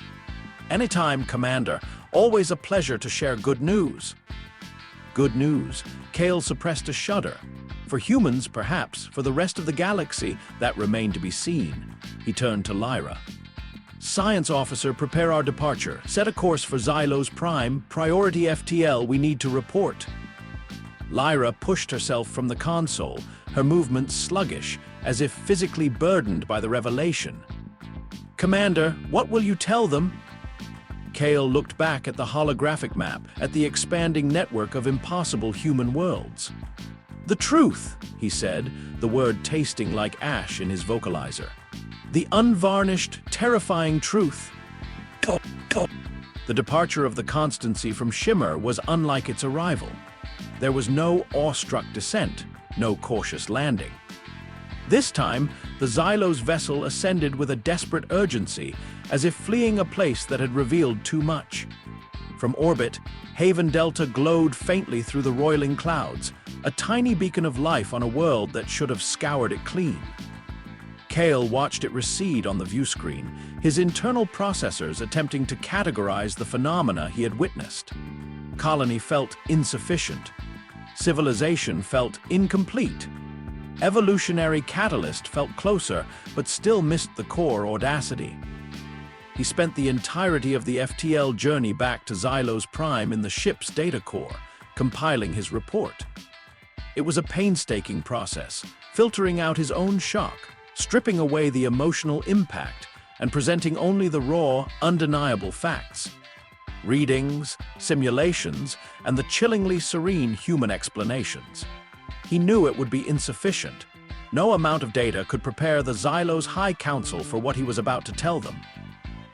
"Anytime, Commander. Always a pleasure to share good news." Good news. Kale suppressed a shudder. For humans, perhaps. For the rest of the galaxy, that remained to be seen. He turned to Lyra. "Science officer, prepare our departure. Set a course for Xylos Prime. Priority FTL, we need to report." Lyra pushed herself from the console, her movements sluggish, as if physically burdened by the revelation. "Commander, what will you tell them?" Kale looked back at the holographic map, at the expanding network of impossible human worlds. "The truth," he said, the word tasting like ash in his vocalizer. "The unvarnished, terrifying truth." The departure of the Constancy from Shimmer was unlike its arrival. There was no awestruck descent, no cautious landing. This time, the Xylos vessel ascended with a desperate urgency, as if fleeing a place that had revealed too much. From orbit, Haven Delta glowed faintly through the roiling clouds, a tiny beacon of life on a world that should have scoured it clean. Kale watched it recede on the viewscreen, his internal processors attempting to categorize the phenomena he had witnessed. Colony felt insufficient. Civilization felt incomplete. Evolutionary catalyst felt closer, but still missed the core audacity. He spent the entirety of the FTL journey back to Xylos Prime in the ship's data core, compiling his report. It was a painstaking process, filtering out his own shock, stripping away the emotional impact, and presenting only the raw, undeniable facts. Readings, simulations, and the chillingly serene human explanations. He knew it would be insufficient. No amount of data could prepare the Xylos High Council for what he was about to tell them.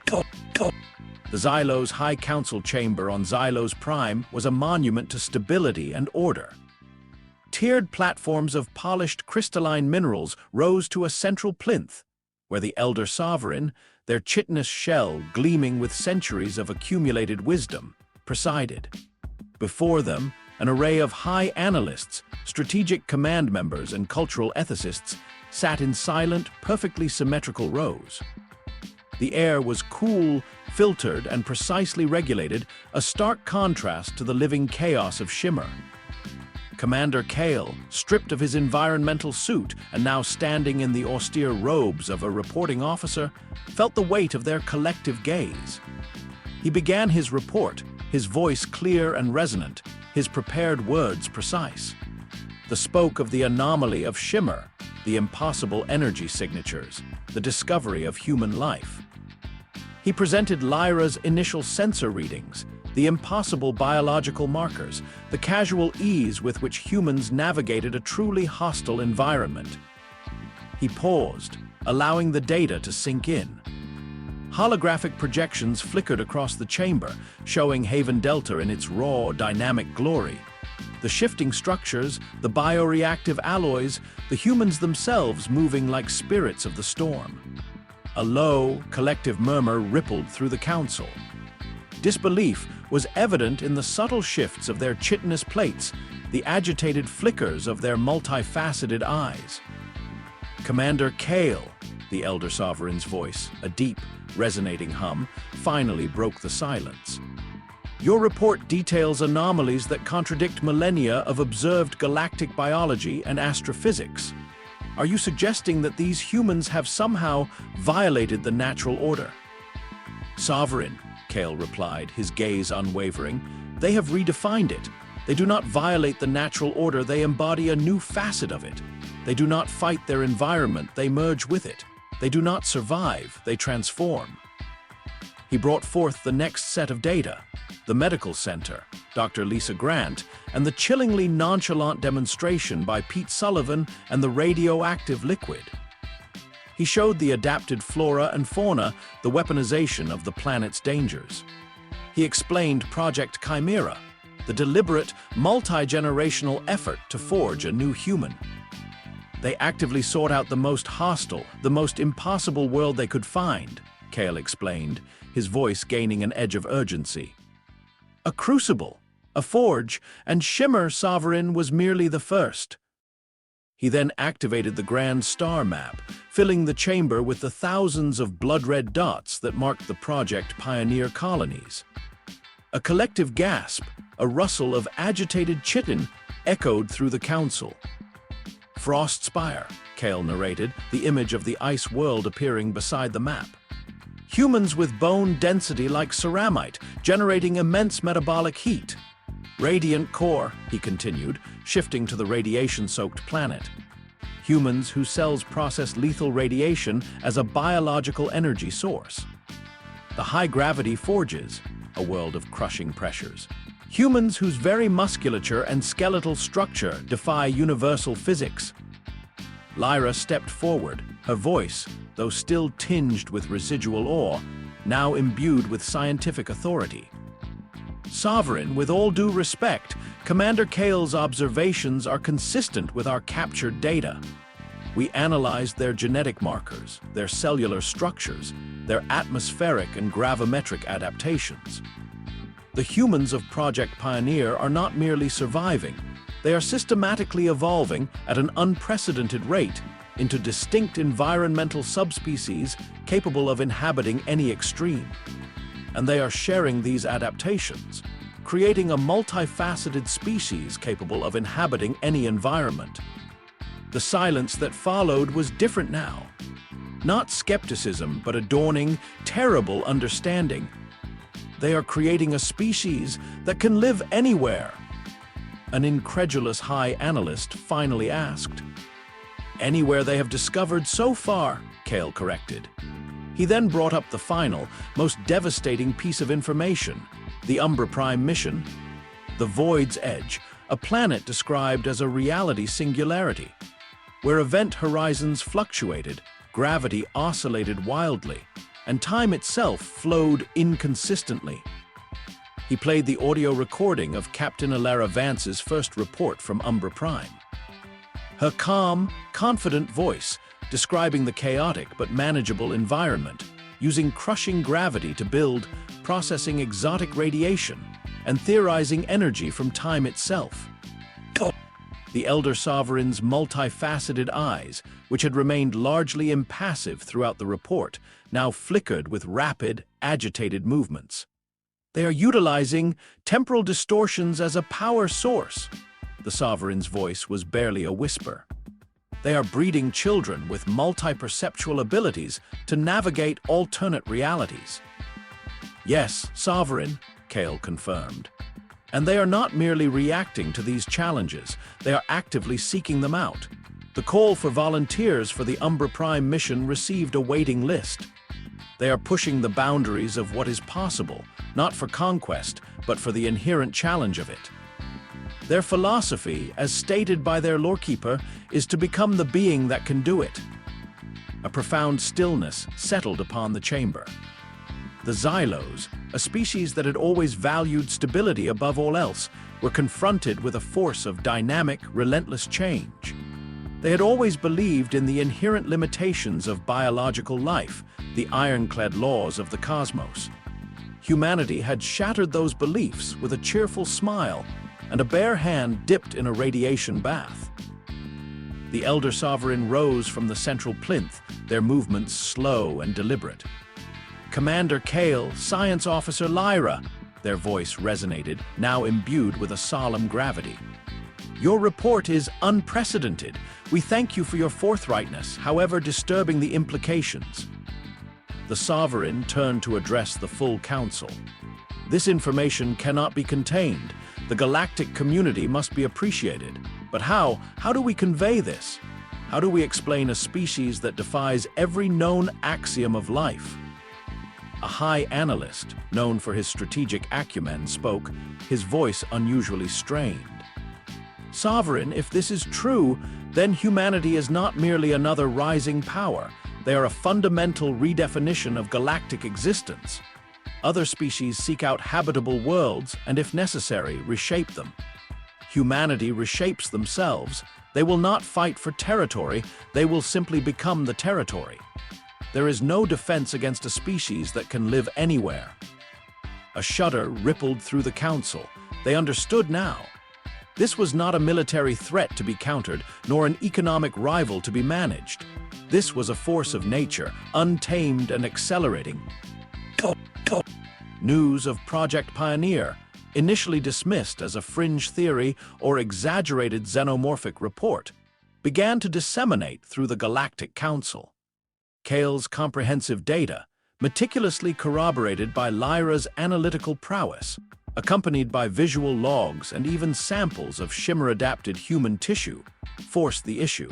The Xylos High Council chamber on Xylos Prime was a monument to stability and order. Tiered platforms of polished crystalline minerals rose to a central plinth, where the Elder Sovereign, their chitinous shell gleaming with centuries of accumulated wisdom, presided. Before them, an array of high analysts, strategic command members, and cultural ethicists sat in silent, perfectly symmetrical rows. The air was cool, filtered, and precisely regulated, a stark contrast to the living chaos of Shimmer. Commander Kale, stripped of his environmental suit and now standing in the austere robes of a reporting officer, felt the weight of their collective gaze. He began his report, his voice clear and resonant, his prepared words precise. The spoke of the anomaly of Shimmer, the impossible energy signatures, the discovery of human life. He presented Lyra's initial sensor readings, the impossible biological markers, the casual ease with which humans navigated a truly hostile environment. He paused, allowing the data to sink in. Holographic projections flickered across the chamber, showing Haven Delta in its raw, dynamic glory. The shifting structures, the bioreactive alloys, the humans themselves moving like spirits of the storm. A low, collective murmur rippled through the council. Disbelief was evident in the subtle shifts of their chitinous plates, the agitated flickers of their multifaceted eyes. "Commander Kale," the Elder Sovereign's voice, a deep, resonating hum, finally broke the silence. "Your report details anomalies that contradict millennia of observed galactic biology and astrophysics. Are you suggesting that these humans have somehow violated the natural order?" "Sovereign," Kale replied, his gaze unwavering, "they have redefined it. They do not violate the natural order, they embody a new facet of it. They do not fight their environment, they merge with it. They do not survive, they transform." He brought forth the next set of data: the medical center, Dr. Lisa Grant, and the chillingly nonchalant demonstration by Pete Sullivan and the radioactive liquid. He showed the adapted flora and fauna, the weaponization of the planet's dangers. He explained Project Chimera, the deliberate, multi-generational effort to forge a new human. "They actively sought out the most hostile, the most impossible world they could find," Kale explained, his voice gaining an edge of urgency. "A crucible, a forge, and Shimmer Sovereign was merely the first." He then activated the Grand Star Map, filling the chamber with the thousands of blood-red dots that marked the Project Pioneer colonies. A collective gasp, a rustle of agitated chitin, echoed through the council. "Frost Spire," Kale narrated, the image of the ice world appearing beside the map. "Humans with bone density like ceramite, generating immense metabolic heat. Radiant core," he continued, shifting to the radiation-soaked planet. "Humans whose cells process lethal radiation as a biological energy source. The high-gravity forges, a world of crushing pressures. Humans whose very musculature and skeletal structure defy universal physics." Lyra stepped forward, her voice, though still tinged with residual awe, now imbued with scientific authority. "Sovereign, with all due respect, Commander Kale's observations are consistent with our captured data. We analyzed their genetic markers, their cellular structures, their atmospheric and gravimetric adaptations. The humans of Project Pioneer are not merely surviving, they are systematically evolving at an unprecedented rate into distinct environmental subspecies capable of inhabiting any extreme. And they are sharing these adaptations, creating a multifaceted species capable of inhabiting any environment." The silence that followed was different now. Not skepticism, but a dawning, terrible understanding. "They are creating a species that can live anywhere," an incredulous high analyst finally asked. "Anywhere they have discovered so far," Kale corrected. He then brought up the final, most devastating piece of information: the Umbra Prime mission. The Void's Edge, a planet described as a reality singularity, where event horizons fluctuated, gravity oscillated wildly, and time itself flowed inconsistently. He played the audio recording of Captain Alara Vance's first report from Umbra Prime. Her calm, confident voice describing the chaotic but manageable environment, using crushing gravity to build, processing exotic radiation, and theorizing energy from time itself. The Elder Sovereign's multifaceted eyes, which had remained largely impassive throughout the report, now flickered with rapid, agitated movements. "They are utilizing temporal distortions as a power source." The Sovereign's voice was barely a whisper. "They are breeding children with multi-perceptual abilities to navigate alternate realities." "Yes, Sovereign," Kale confirmed. "And they are not merely reacting to these challenges, they are actively seeking them out. The call for volunteers for the Umbra Prime mission received a waiting list. They are pushing the boundaries of what is possible, not for conquest, but for the inherent challenge of it. Their philosophy, as stated by their lorekeeper, is to become the being that can do it." A profound stillness settled upon the chamber. The Xylos, a species that had always valued stability above all else, were confronted with a force of dynamic, relentless change. They had always believed in the inherent limitations of biological life, the ironclad laws of the cosmos. Humanity had shattered those beliefs with a cheerful smile and a bare hand dipped in a radiation bath. The elder sovereign rose from the central plinth, their movements slow and deliberate. "Commander Kale, Science Officer Lyra," their voice resonated, now imbued with a solemn gravity. "Your report is unprecedented. We thank you for your forthrightness, however disturbing the implications." The sovereign turned to address the full council. "This information cannot be contained. The galactic community must be appreciated. But how? How do we convey this? How do we explain a species that defies every known axiom of life?" A high analyst, known for his strategic acumen, spoke, his voice unusually strained. "Sovereign, if this is true, then humanity is not merely another rising power. They are a fundamental redefinition of galactic existence. Other species seek out habitable worlds and, if necessary, reshape them. Humanity reshapes themselves. They will not fight for territory, they will simply become the territory. There is no defense against a species that can live anywhere." A shudder rippled through the council. They understood now. This was not a military threat to be countered, nor an economic rival to be managed. This was a force of nature, untamed and accelerating. News of Project Pioneer, initially dismissed as a fringe theory or exaggerated xenomorphic report, began to disseminate through the Galactic Council. Kale's comprehensive data, meticulously corroborated by Lyra's analytical prowess, accompanied by visual logs and even samples of shimmer-adapted human tissue, forced the issue.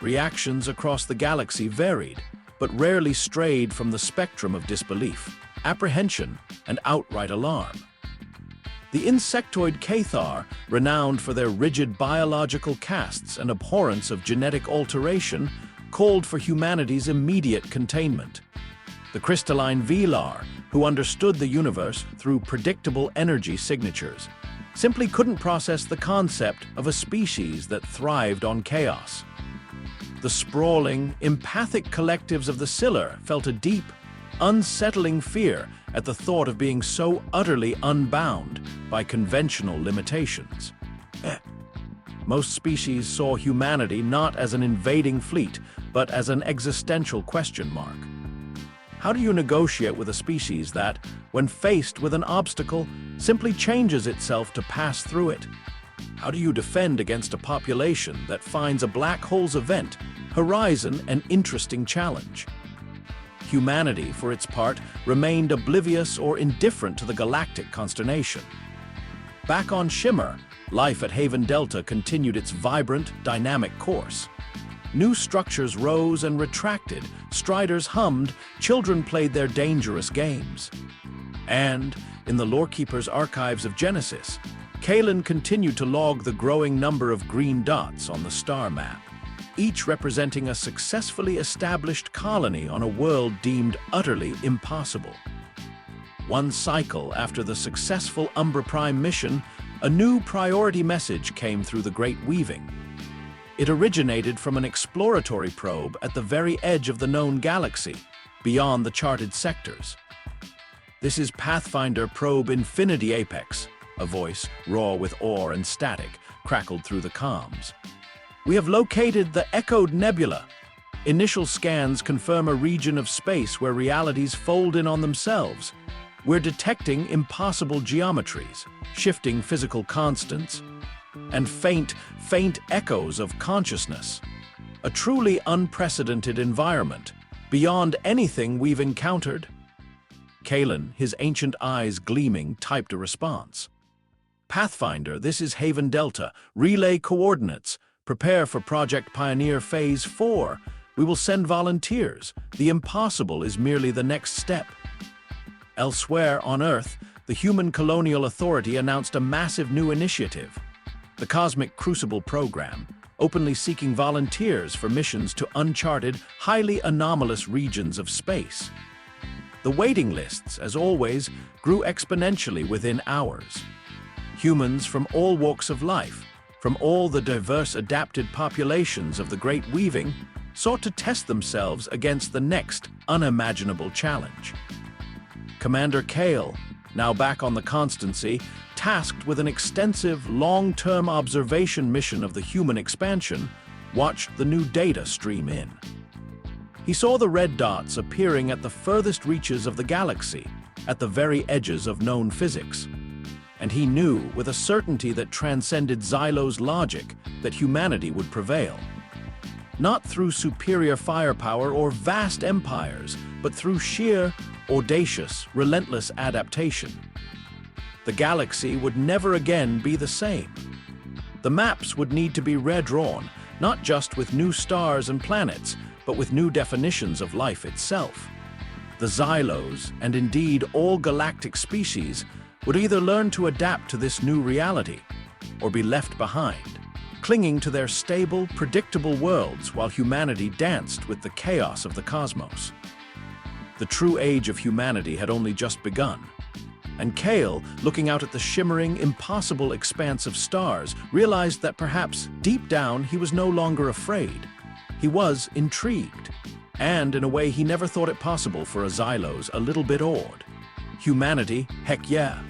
Reactions across the galaxy varied, but rarely strayed from the spectrum of disbelief, apprehension, and outright alarm. The insectoid Cathar, renowned for their rigid biological casts and abhorrence of genetic alteration, called for humanity's immediate containment. The crystalline Velar, who understood the universe through predictable energy signatures, simply couldn't process the concept of a species that thrived on chaos. The sprawling, empathic collectives of the Scylla felt a deep, unsettling fear at the thought of being so utterly unbound by conventional limitations. Most species saw humanity not as an invading fleet, but as an existential question mark. How do you negotiate with a species that, when faced with an obstacle, simply changes itself to pass through it? How do you defend against a population that finds a black hole's event, horizon, an interesting challenge? Humanity, for its part, remained oblivious or indifferent to the galactic consternation. Back on Shimmer, life at Haven Delta continued its vibrant, dynamic course. New structures rose and retracted, striders hummed, children played their dangerous games. And, in the Lorekeeper's archives of Genesis, Kalen continued to log the growing number of green dots on the star map, each representing a successfully established colony on a world deemed utterly impossible. One cycle after the successful Umbra Prime mission, a new priority message came through the Great Weaving. It originated from an exploratory probe at the very edge of the known galaxy, beyond the charted sectors. "This is Pathfinder Probe Infinity Apex," a voice, raw with awe and static, crackled through the comms. "We have located the Echoed Nebula. Initial scans confirm a region of space where realities fold in on themselves. We're detecting impossible geometries, shifting physical constants, and faint echoes of consciousness. A truly unprecedented environment, beyond anything we've encountered." Kalen, his ancient eyes gleaming, typed a response. "Pathfinder, this is Haven Delta. Relay coordinates. Prepare for Project Pioneer Phase 4. We will send volunteers. The impossible is merely the next step." Elsewhere on Earth, the Human Colonial Authority announced a massive new initiative, the Cosmic Crucible Program, openly seeking volunteers for missions to uncharted, highly anomalous regions of space. The waiting lists, as always, grew exponentially within hours. Humans from all walks of life, from all the diverse adapted populations of the Great Weaving, sought to test themselves against the next unimaginable challenge. Commander Kale, now back on the Constancy, tasked with an extensive, long-term observation mission of the human expansion, watched the new data stream in. He saw the red dots appearing at the furthest reaches of the galaxy, at the very edges of known physics. And he knew, with a certainty that transcended Xylo's logic, that humanity would prevail. Not through superior firepower or vast empires, but through sheer, audacious, relentless adaptation. The galaxy would never again be the same. The maps would need to be redrawn, not just with new stars and planets, but with new definitions of life itself. The Xylos, and indeed all galactic species, would either learn to adapt to this new reality, or be left behind, clinging to their stable, predictable worlds while humanity danced with the chaos of the cosmos. The true age of humanity had only just begun, and Kale, looking out at the shimmering, impossible expanse of stars, realized that perhaps, deep down, he was no longer afraid. He was intrigued, and in a way he never thought it possible for a Xylos, a little bit awed. Humanity, heck yeah.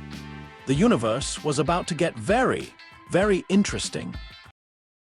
The universe was about to get very, very interesting.